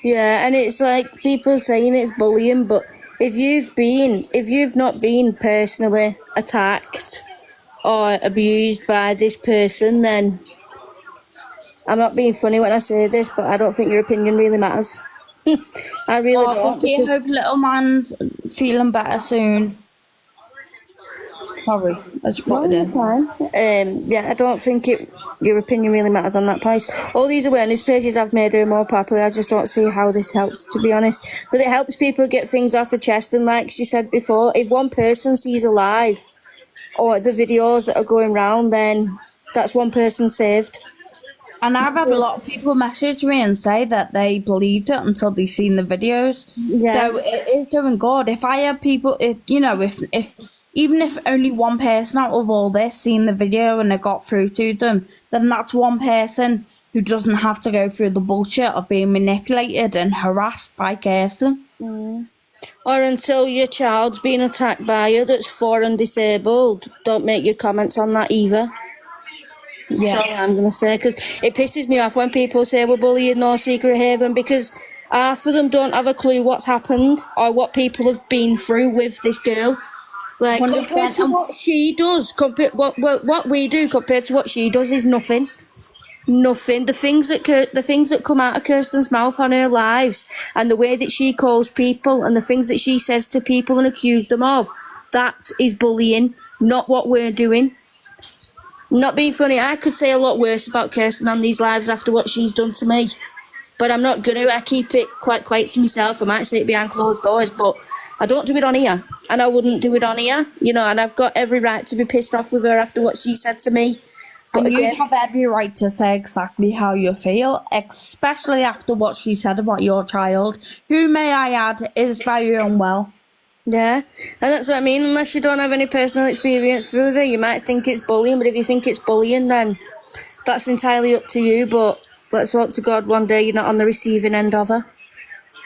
Yeah, and it's like people saying it's bullying, but if you've not been personally attacked or abused by this person, then I'm not being funny when I say this, but I don't think your opinion really matters. I really don't. Vicky, I hope little man's feeling better soon. Sorry, I just put it in. Yeah, I don't think your opinion really matters on that place. All these awareness pages have made her more popular. I just don't see how this helps, to be honest. But it helps people get things off the chest. And like she said before, if one person sees a live or the videos that are going round, then that's one person saved. And I've had a lot of people message me and say that they believed it until they seen the videos. Yeah. So it is doing good. If I have people, if even if only one person out of all this seen the video and it got through to them, then that's one person who doesn't have to go through the bullshit of being manipulated and harassed by Kirsten. Or until your child's been attacked by you that's 4 and disabled, don't make your comments on that either. Yeah. That's all I'm going to say, because it pisses me off when people say we're bullying no secret haven, because half of them don't have a clue what's happened or what people have been through with this girl. Like, 100%. compared to what she does, what we do compared to what she does is nothing. Nothing. The things that come out of Kirsten's mouth on her lives, and the way that she calls people, and the things that she says to people and accuse them of, that is bullying, not what we're doing. Not being funny, I could say a lot worse about Kirsten on these lives after what she's done to me, but I'm not gonna. I keep it quite quiet to myself. I might say it behind closed doors, but I don't do it on here, and I wouldn't do it on here, you know, and I've got every right to be pissed off with her after what she said to me. But And again, you have every right to say exactly how you feel, especially after what she said about your child, who, may I add, is very unwell. yeah, and that's what I mean. Unless you don't have any personal experience with her, you might think it's bullying, but if you think it's bullying, then that's entirely up to you. But let's hope to God one day you're not on the receiving end of her.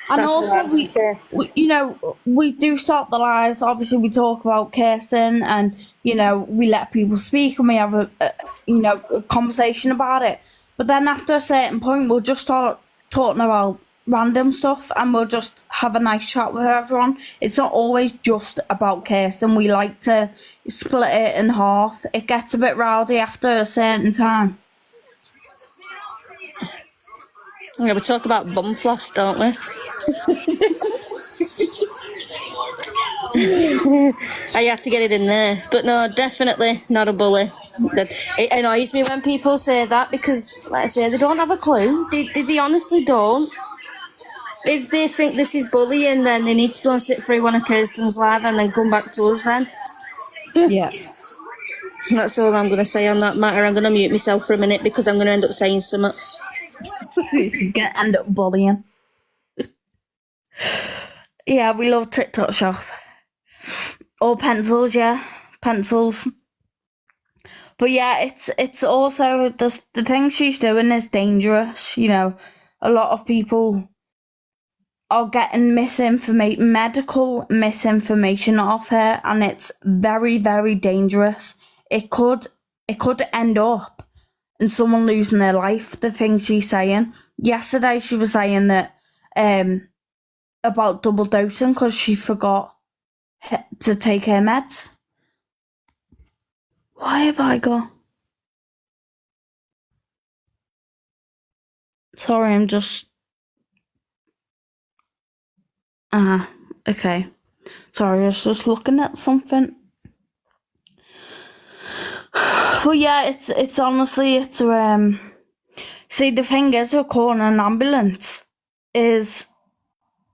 And That's what I also, would say. you know, we do stop the lies. Obviously, we talk about Kirsten, and you know, we let people speak, and we have a conversation about it. But then after a certain point, we'll just start talking about random stuff, and we'll just have a nice chat with everyone. It's not always just about Kirsten. We like to split it in half. It gets a bit rowdy after a certain time. Yeah, we talk about bum floss, don't we? I had to get it in there, but no, definitely not a bully. It annoys me when people say that, because, like I say, they don't have a clue. They honestly don't. If they think this is bullying, then they need to go and sit through one of Kirsten's live and then come back to us then. Yeah. That's all I'm going to say on that matter. I'm going to mute myself for a minute because I'm going to end up saying something. She's gonna end up bullying. Yeah, we love TikTok shop. Or pencils, yeah. Pencils. But yeah, it's also the thing she's doing is dangerous. You know, a lot of people are getting medical misinformation off her, and it's very, very dangerous. It could end up in someone losing their life. The thing she's saying yesterday, she was saying that about double dosing because she forgot to take her meds. Why have I got? Sorry, I'm just. Okay. Sorry, I was just looking at something. Well, yeah, it's honestly, see, the thing is with calling an ambulance is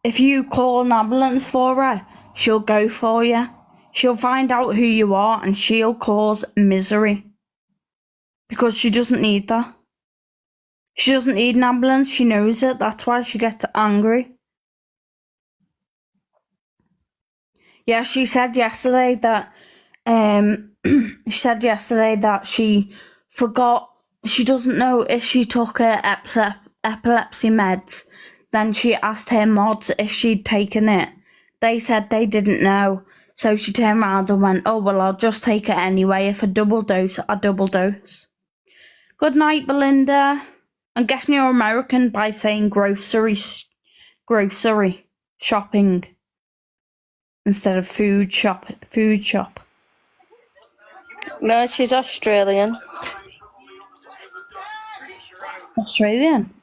if you call an ambulance for her, she'll go for you. She'll find out who you are and she'll cause misery. Because she doesn't need that. She doesn't need an ambulance, she knows it, that's why she gets angry. Yeah, she said yesterday that she forgot, she doesn't know if she took her epilepsy meds. Then she asked her mods if she'd taken it. They said they didn't know. So she turned around and went, oh, well, I'll just take it anyway. If I double dose, I double dose. Good night, Belinda. I'm guessing you're American by saying grocery shopping instead of food shop. No, she's Australian. Australian?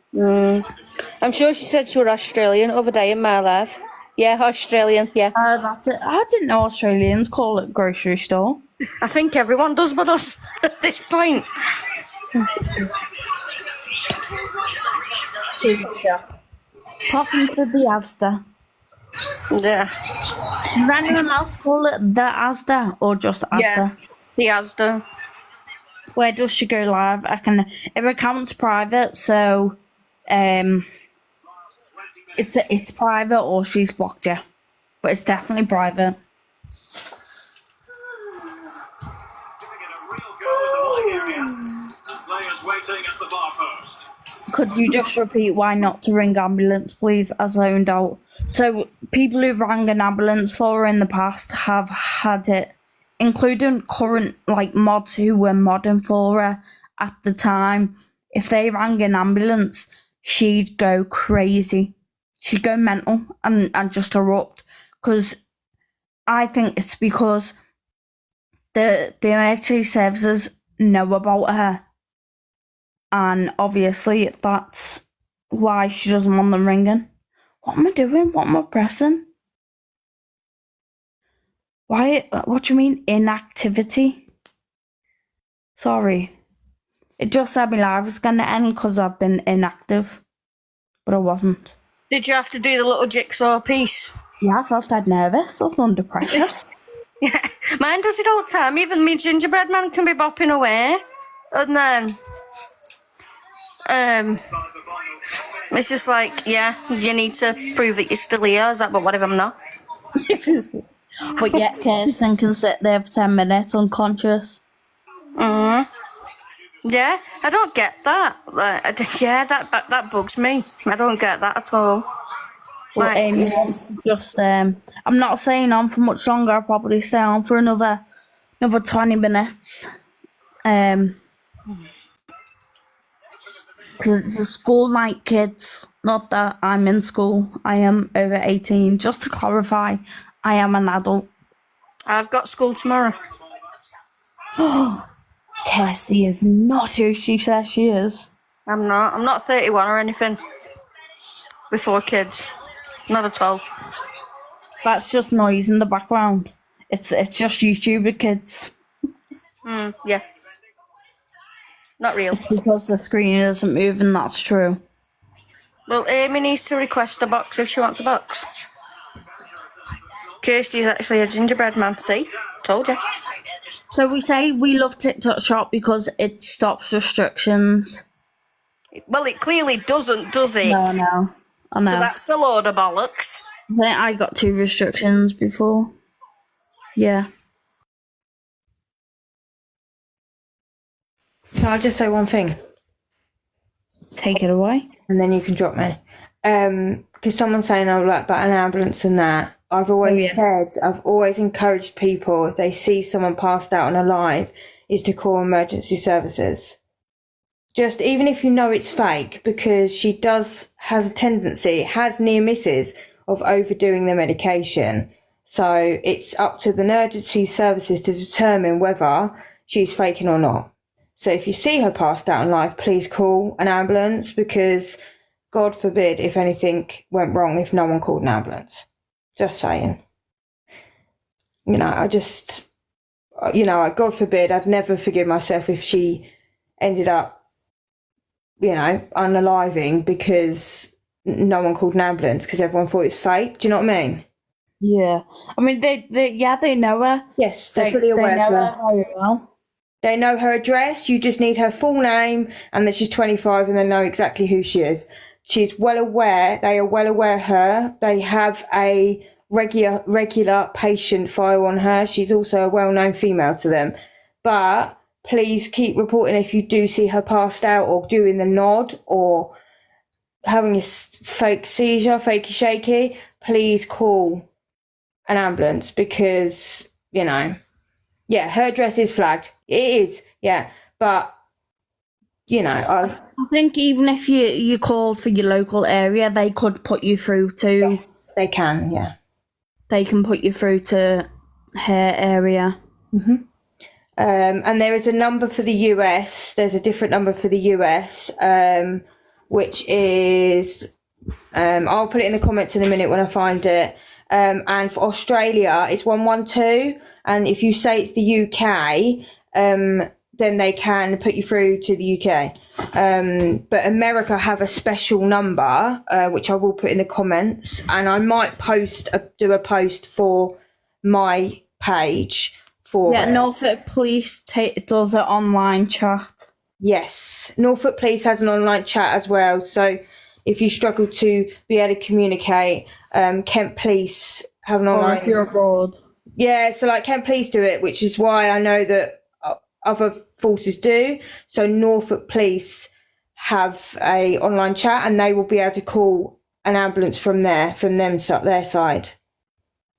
I'm sure she said she was Australian over there in my life. Yeah, Australian, yeah. That's it. I didn't know Australians call it grocery store. I think everyone does but us at this point. Popping to the Asda. Yeah. Does anyone else call it the Asda or just Asda? Yeah, the Asda. Where does she go live? If account's private, so it's private or she's blocked you. But it's definitely private. Could you just repeat why not to ring ambulance, please, as I owned out? So people who've rang an ambulance for her in the past have had it, including current mods who were modding for her at the time. If they rang an ambulance, she'd go crazy. She'd go mental and just erupt. Because I think it's because the emergency services know about her. And obviously that's why she doesn't want them ringing. What am I doing? What am I pressing? Why? What do you mean inactivity? Sorry. It just said my live was going to end because I've been inactive. But I wasn't. Did you have to do the little jigsaw piece? Yeah, I felt dead nervous. I was under pressure. Yeah, mine does it all the time. Even me gingerbread man can be bopping away. And then it's just like, yeah, you need to prove that you're still here. Is that, but what if I'm not? But yet Kirsten can sit there for 10 minutes unconscious. Yeah, I don't get that. Yeah, that bugs me. I don't get that at all. But Amy wants to just I'm not staying on for much longer. I'll probably stay on for another 20 minutes. Because it's a school night, kids. Not that I'm in school. I am over 18. Just to clarify, I am an adult. I've got school tomorrow. Kirsty is not who she says she is. I'm not 31 or anything. Before kids. Not at all. That's just noise in the background. It's just YouTuber kids. Yeah. Not real. It's because the screen isn't moving, that's true. Well, Amy needs to request a box if she wants a box. Kirsty's actually a gingerbread man, see? Told you. So we say we love TikTok Shop because it stops restrictions. Well, it clearly doesn't, does it? No, no. I know. So that's a load of bollocks. I think I got 2 restrictions before. Yeah. Can I just say one thing? Take it away. And then you can drop me. Because someone's saying, oh, like, about an ambulance and that. I've always I've always encouraged people, if they see someone passed out on a live, is to call emergency services. Just even if you know it's fake, because she has a tendency, has near misses of overdoing the medication. So it's up to the emergency services to determine whether she's faking or not. So if you see her passed out on live, please call an ambulance, because God forbid if anything went wrong if no one called an ambulance. Just saying. You know, God forbid, I'd never forgive myself if she ended up, unaliving because no one called an ambulance because everyone thought it was fake. Do you know what I mean? Yeah. I mean, they know her. Yes, they're fully aware know of her. her very well. They know her address. You just need her full name and that she's 25, and they know exactly who she is. She's well aware. They are well aware of her. They have a regular patient file on her. She's also a well-known female to them. But please keep reporting if you do see her passed out or doing the nod or having a fake seizure, fakey shaky. Please call an ambulance, because, her address is flagged. It is, yeah. But, I think even if you called for your local area, they could put you through to... Yes, they can, yeah. They can put you through to her area. Mm-hmm. And there is a number for the US. There's a different number for the US, which is... I'll put it in the comments in a minute when I find it. And for Australia, it's 112. And if you say it's the UK, then they can put you through to the UK. But America have a special number, which I will put in the comments. And I might do a post for my page for it. Norfolk Police does an online chat. Yes, Norfolk Police has an online chat as well. So if you struggle to be able to communicate, Kent Police have an online... Or if you're abroad. Yeah, so like Kent Police do it, which is why I know that other forces do. So Norfolk Police have a online chat, and they will be able to call an ambulance from their side.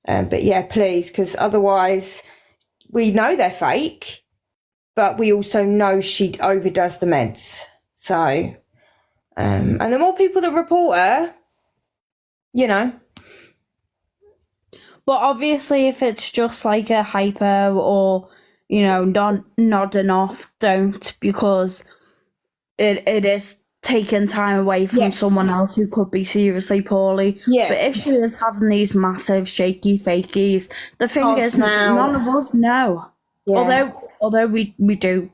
But yeah, please, because otherwise we know they're fake, but we also know she overdoes the meds. So, and the more people that report her, But obviously, if it's just like a hyper or, nodding off, don't, because it is taking time away from someone else who could be seriously poorly. Yeah. But if she is having these massive shaky fakies, the thing is, none of us know. Yeah. Although we do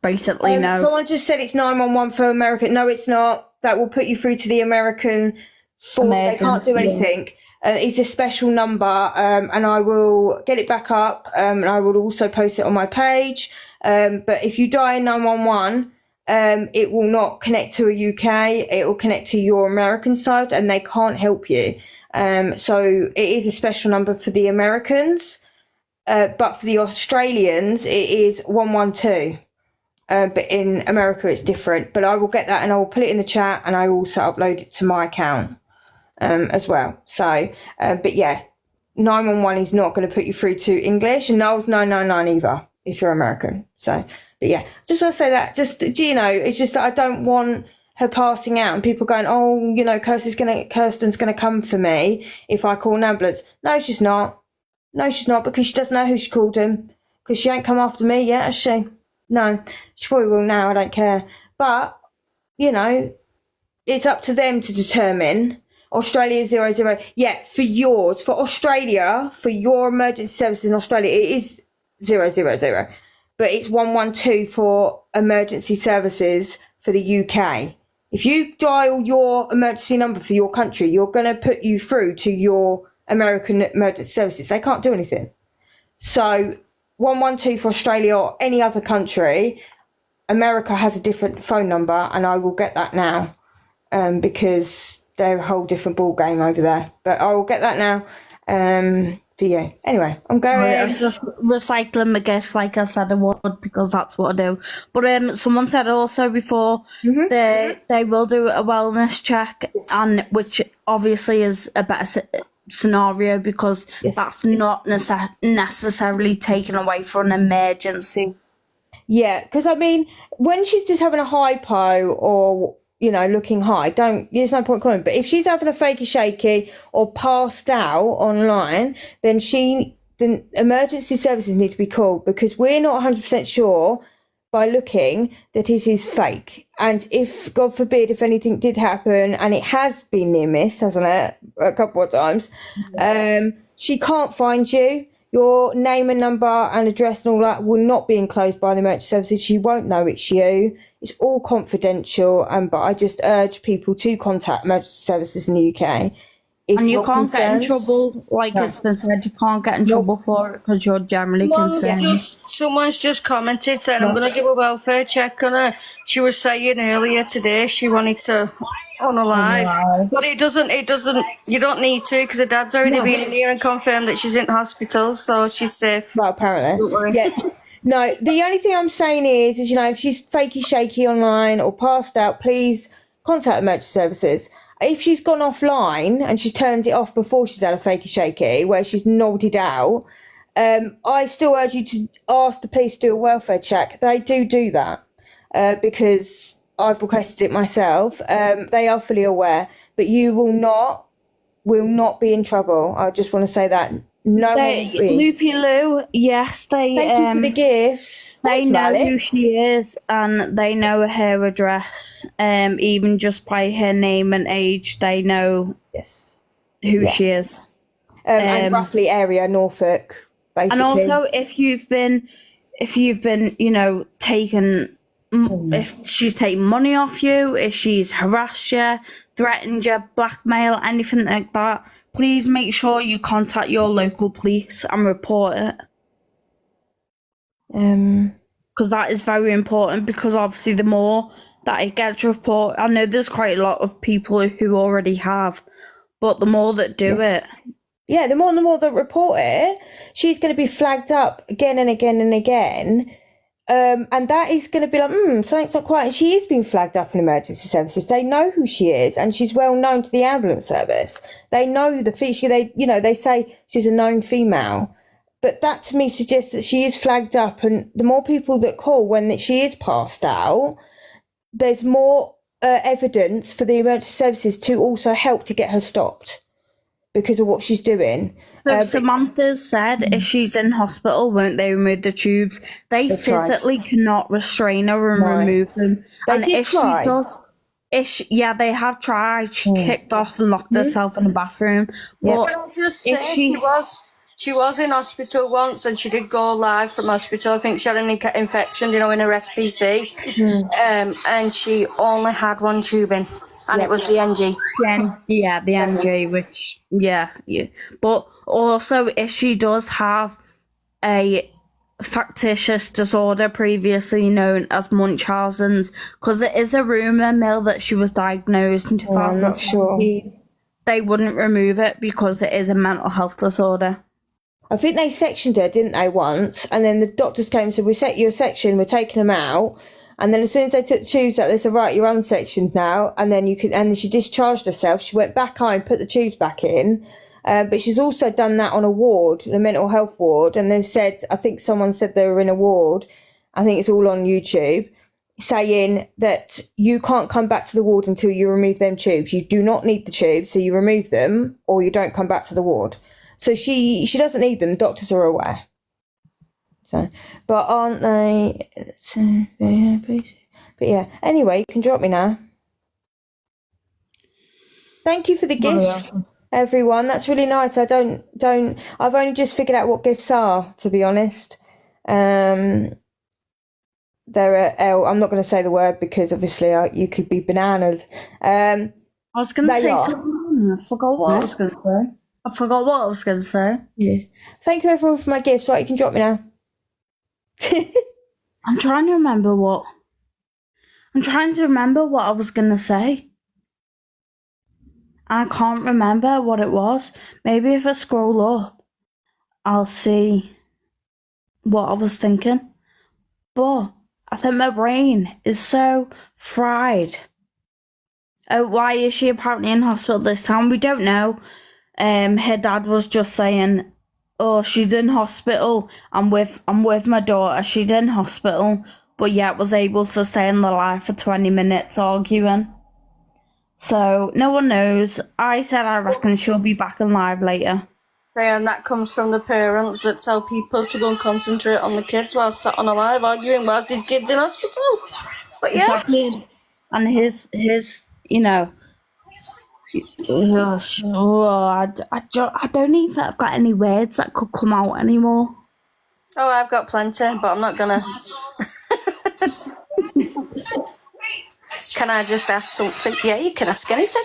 basically know. Someone just said it's 911 for America. No, it's not. That will put you through to the American force. They can't do anything. Yeah. It's a special number, and I will get it back up, and I will also post it on my page. But if you die in 911, it will not connect to a UK. It will connect to your American side, and they can't help you. So it is a special number for the Americans, but for the Australians, it is 112. But in America, it's different. But I will get that, and I will put it in the chat, and I will also upload it to my account. As well. So, but yeah, 911 is not going to put you through to English, and Noel's 999 either if you're American. So, but yeah, just want to say that. Just, it's just that I don't want her passing out and people going, oh, Kirsten's gonna come for me if I call an ambulance. No, she's not. No, she's not, because she doesn't know who she called him. Because she ain't come after me yet, has she? No, she probably will now. I don't care. But it's up to them to determine. Australia 00. Yeah, for yours. For Australia, for your emergency services in Australia, it is 000. But it's 112 for emergency services for the UK. If you dial your emergency number for your country, you're going to put you through to your American emergency services. They can't do anything. So 112 for Australia or any other country, America has a different phone number, and I will get that now, because they're a whole different ball game over there. But I will get that now, for you. Anyway, I'm going. I was just recycling my guess, like I said I would, because that's what I do. But someone said also before they will do a wellness check, and which obviously is a better scenario because that's not necessarily taken away for an emergency. Yeah, because I mean, when she's just having a hypo or, you know, looking high, there's no point calling. But if she's having a fakey shaky or passed out online, then emergency services need to be called, because we're not 100% sure by looking that it is fake. And if, God forbid, if anything did happen, and it has been near miss, hasn't it, a couple of times, she can't find you. Your name and number and address and all that will not be enclosed by the emergency services. She won't know it's you. It's all confidential. But I just urge people to contact emergency services in the UK. And you can't get in trouble, like it's been said, you can't get in trouble for it because you're generally concerned. Someone's just commented saying, I'm going to give a welfare check on her. She was saying earlier today she wanted to unalive. But it doesn't, you don't need to, because her dad's already been in here and confirmed that she's in hospital, so she's safe. Well, apparently. Yeah. No, the only thing I'm saying is, you know, if she's fakey shaky online or passed out, please contact emergency services. If she's gone offline and she's turned it off before she's had a fakey shaky, where she's nodded out, I still urge you to ask the police to do a welfare check. They do that, because I've requested it myself. They are fully aware, but you will not be in trouble. I just want to say that. No, Loopy Lou, yes, Thank you for the gifts. They know who she is, and they know her address. Even just by her name and age, they know who she is. And roughly area Norfolk, basically. And also, if you've been, you know, taken. If she's taken money off you, if she's harassed you, threatened you, blackmail, anything like that, please make sure you contact your local police and report it. Because that is very important, because obviously the more that it gets reported, I know there's quite a lot of people who already have, but the more that do it. Yeah, the more that report it, she's going to be flagged up again and again and again. And that is going to be like, something's not quite. And she is being flagged up in emergency services. They know who she is, and she's well known to the ambulance service. They know the feature. They say she's a known female, but that to me suggests that she is flagged up. And the more people that call when she is passed out, there's more evidence for the emergency services to also help to get her stopped because of what she's doing. So Samantha said if she's in hospital, won't they remove the tubes? They physically cannot restrain her and remove them. They did try. They have tried. She kicked off and locked herself in the bathroom. But she was in hospital once, and she did go live from hospital. I think she had an infection, in her SPC, and she only had one tube in, and it was the NG. The NG, which but also if she does have a factitious disorder previously known as Munchausen's, because it is a rumour mill that she was diagnosed in 2017, they wouldn't remove it because it is a mental health disorder. I think they sectioned her, didn't they, once? And then the doctors came and said, we set you a section, we're taking them out. And then as soon as they took the tubes out, they said, right, you're unsectioned now. And then and then she discharged herself. She went back home, put the tubes back in. But she's also done that on a ward, a mental health ward. And they've said, I think someone said they were in a ward. I think it's all on YouTube, saying that you can't come back to the ward until you remove them tubes. You do not need the tubes, so you remove them or you don't come back to the ward. So she doesn't need them. Doctors are aware. So, but aren't they? But yeah. Anyway, you can drop me now. Thank you for the gifts, everyone. That's really nice. I've only just figured out what gifts are, to be honest. They're I'm not going to say the word because obviously you could be bananas. I was going to say something. I forgot what I was going to say. Yeah. Thank you everyone for my gifts. Right, you can drop me now. I'm trying to remember what I was gonna say. I can't remember what it was. Maybe if I scroll up, I'll see what I was thinking. But I think my brain is so fried. Oh, why is she apparently in hospital this time? We don't know. Her dad was just saying, "Oh, she's in hospital. I'm with my daughter. She's in hospital." But yet was able to stay in the live for 20 minutes arguing. So no one knows. I said I reckon she'll be back in live later. And that comes from the parents that tell people to go and concentrate on the kids while sat on a live arguing whilst these kids in hospital. But yeah. Exactly. And his you know, I don't even think I've got any words that could come out anymore. Oh, I've got plenty, but I'm not gonna. Can I just ask something? Yeah, you can ask anything.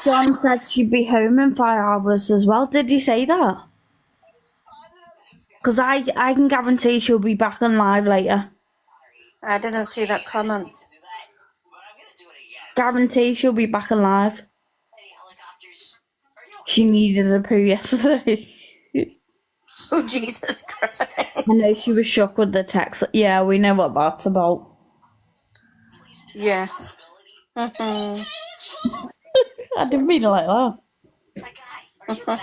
John said she'd be home in 5 hours as well. Did he say that? Because I can guarantee she'll be back on live later. I didn't see that comment. Guarantee she'll be back on live. She needed a poo yesterday. Oh, Jesus Christ. I know she was shocked with the text. Yeah, we know what that's about. Yeah. I didn't mean it like that.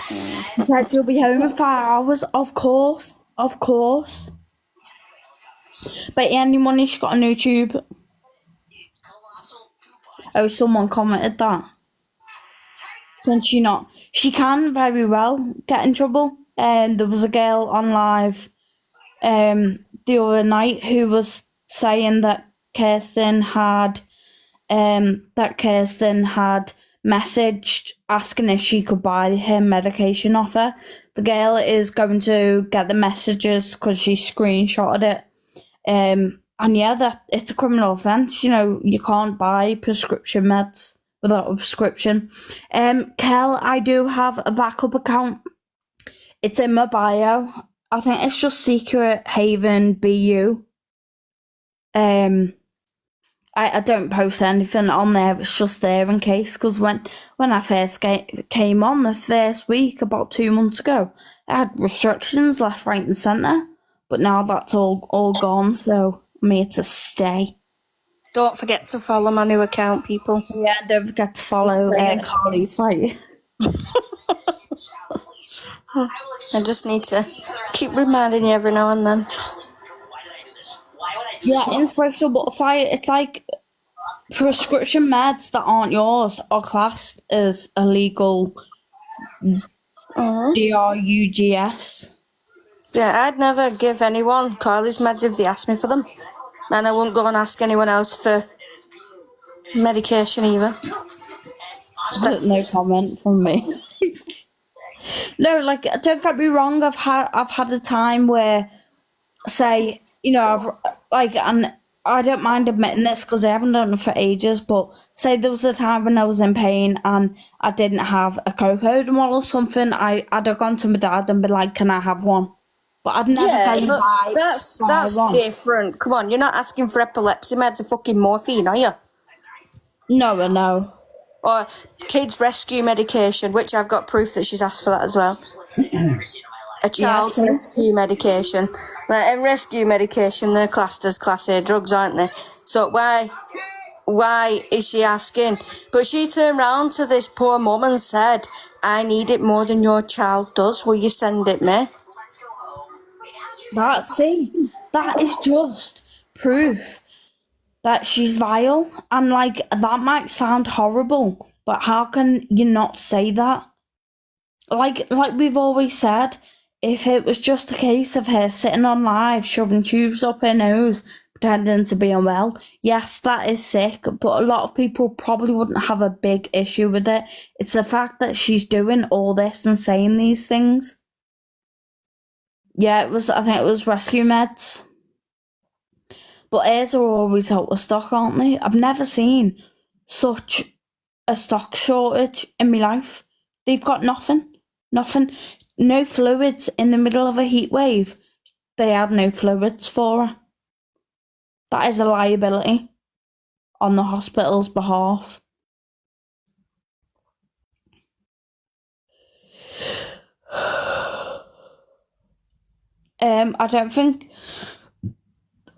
She said she'll be home in 5 hours. Of course. Bet you any money she got on YouTube. Oh, someone commented that. Can she not? She can very well get in trouble. There was a girl on live the other night who was saying that Kirsten had messaged asking if she could buy her medication off her. The girl is going to get the messages because she screenshotted it. And yeah, that it's a criminal offence. You know, you can't buy prescription meds without a prescription. Kel, I do have a backup account. It's in my bio. I think it's just Secret Haven BU. I don't post anything on there. It's just there in case. Because when I first came on the first week about 2 months ago, I had restrictions left, right, and centre. But now that's all gone. So I'm here to stay. Don't forget to follow my new account, people. Yeah, don't forget to follow Carly's fight. I just need to keep reminding you every now and then. Yeah, Inspirational Butterfly, it's like prescription meds that aren't yours are classed as illegal drugs. Yeah, I'd never give anyone Carly's meds if they asked me for them. And I wouldn't go and ask anyone else for medication either. No comment from me. No, like, don't get me wrong, I've had a time where, say, you know, and I don't mind admitting this because I haven't done it for ages, but say there was a time when I was in pain and I didn't have a Cocodamol or something, I'd have gone to my dad and been like, can I have one? But I'd never buy that's one. different. Come on, you're not asking for epilepsy meds or fucking morphine, are you? No, I know. Or kids rescue medication, which I've got proof that she's asked for that as well. A child's rescue medication. Like, in rescue medication, they're classed as Class A drugs, aren't they? So why is she asking? But she turned round to this poor mum and said, I need it more than your child does. Will you send it me? That is just proof that she's vile. And, like, that might sound horrible, but how can you not say that? Like we've always said, if it was just a case of her sitting on live, shoving tubes up her nose, pretending to be unwell, yes, that is sick, but a lot of people probably wouldn't have a big issue with it. It's the fact that she's doing all this and saying these things. Yeah, I think it was rescue meds. But hers are always out of stock, aren't they? I've never seen such a stock shortage in my life. They've got nothing. No fluids in the middle of a heat wave. they had no fluids for her. That is a liability on the hospital's behalf. I don't think.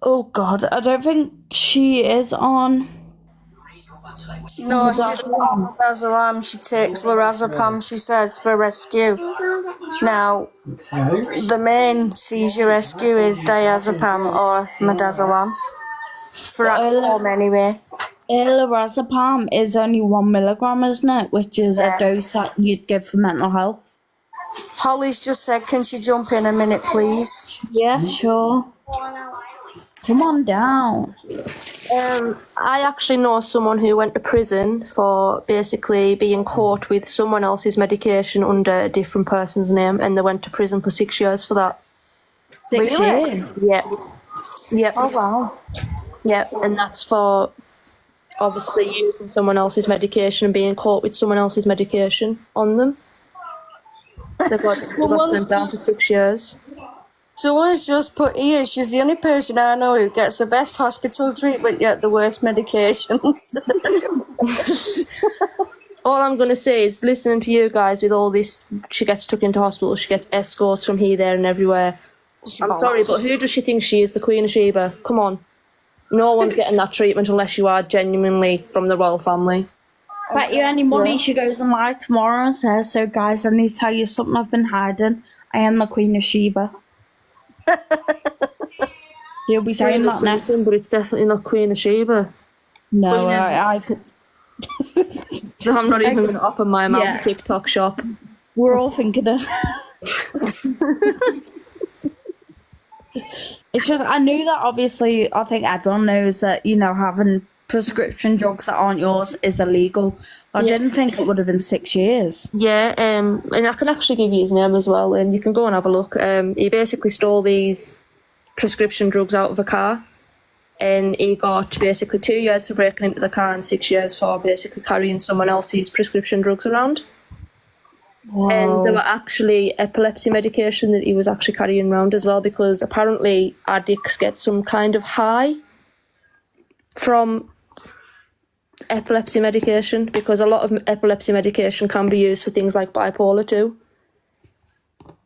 Oh God, I don't think she is on. No, she's not on midazolam. She takes lorazepam, she says, for rescue. Now, the main seizure rescue is diazepam or midazolam. For at home, anyway. Lorazepam is only 1 milligram, isn't it? Which is a dose that you'd give for mental health. Holly's just said, can she jump in a minute, please? Yeah, sure. Come on down. I actually know someone who went to prison for basically being caught with someone else's medication under a different person's name, and they went to prison for 6 years for that. 6 years? Yeah. Yep. Oh, wow. Yep, and that's for obviously using someone else's medication and being caught with someone else's medication on them. They got sent down for 6 years. Someone's just put here, she's the only person I know who gets the best hospital treatment yet the worst medications. All I'm going to say is, listening to you guys with all this, she gets took into hospital, she gets escorts from here, there and everywhere. I'm sorry, but who does she think she is, the Queen of Sheba? Come on. No one's getting that treatment unless you are genuinely from the royal family. Bet you any money she goes on live tomorrow and says, so guys, I need to tell you something I've been hiding. I am the Queen of Sheba. You'll be saying that next. But it's definitely not Queen of Sheba. No, I could... I'm not even going to open my mouth TikTok shop. We're all thinking it. It's just, I knew that obviously, I think everyone knows that, you know, having prescription drugs that aren't yours is illegal. I didn't think it would have been 6 years. Yeah, and I can actually give you his name as well, and you can go and have a look. He basically stole these prescription drugs out of a car, and he got basically 2 years for breaking into the car and 6 years for basically carrying someone else's prescription drugs around. Whoa. And there were actually epilepsy medication that he was actually carrying around as well, because apparently addicts get some kind of high from epilepsy medication, because a lot of epilepsy medication can be used for things like bipolar too.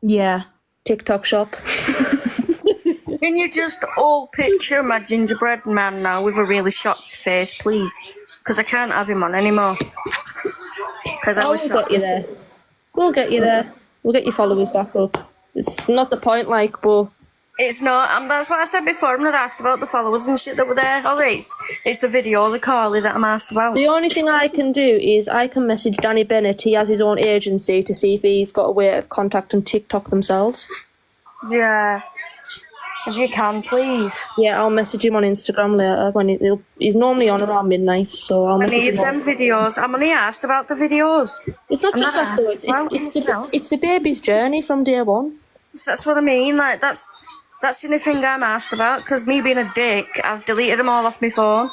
Yeah. TikTok shop. Can you just all picture my gingerbread man now with a really shocked face, please? Because I can't have him on anymore. Because I was shocked. We'll get you there. We'll get your followers back up. It's not the point, like, but... It's not. That's what I said before. I'm not asked about the followers and shit that were there. It's the videos of Carly that I'm asked about. The only thing I can do is I can message Danny Bennett. He has his own agency, to see if he's got a way of contacting TikTok themselves. Yeah. If you can, please. Yeah, I'll message him on Instagram later. When he's normally on around midnight, so I'll message him. I need them videos. I'm only asked about the videos. It's not just that, though. It's the baby's journey from day one. So that's what I mean. Like, that's the only thing I'm asked about. Because me being a dick, I've deleted them all off my phone.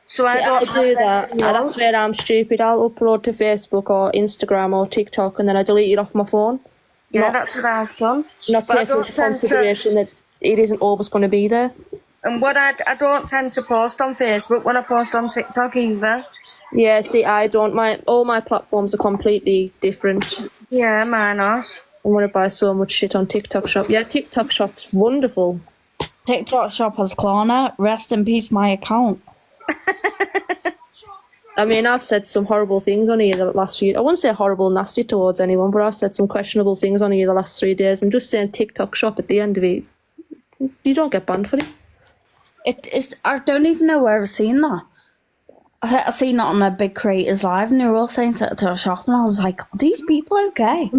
So I don't do that. That's where I'm stupid. I'll upload to Facebook or Instagram or TikTok, and then I delete it off my phone. Yeah, that's what I've done. Not taking into consideration that it isn't always going to be there. And what I don't tend to post on Facebook when I post on TikTok either. Yeah, see, I don't. All my platforms are completely different. Yeah, mine are. I'm going to buy so much shit on TikTok shop. Yeah, TikTok shop's wonderful. TikTok shop has Klarna. Rest in peace, my account. I mean, I've said some horrible things on here the last few... I wouldn't say horrible, nasty towards anyone, but I've said some questionable things on here the last 3 days, and just saying TikTok shop at the end of it, you don't get banned for it. I don't even know where I've seen that. I think I've seen it on a big creators live, and they were all saying to a shop, and I was like, are these people okay?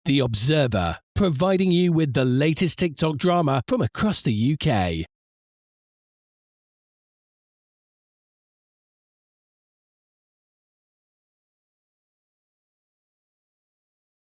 The Observer, providing you with the latest TikTok drama from across the UK.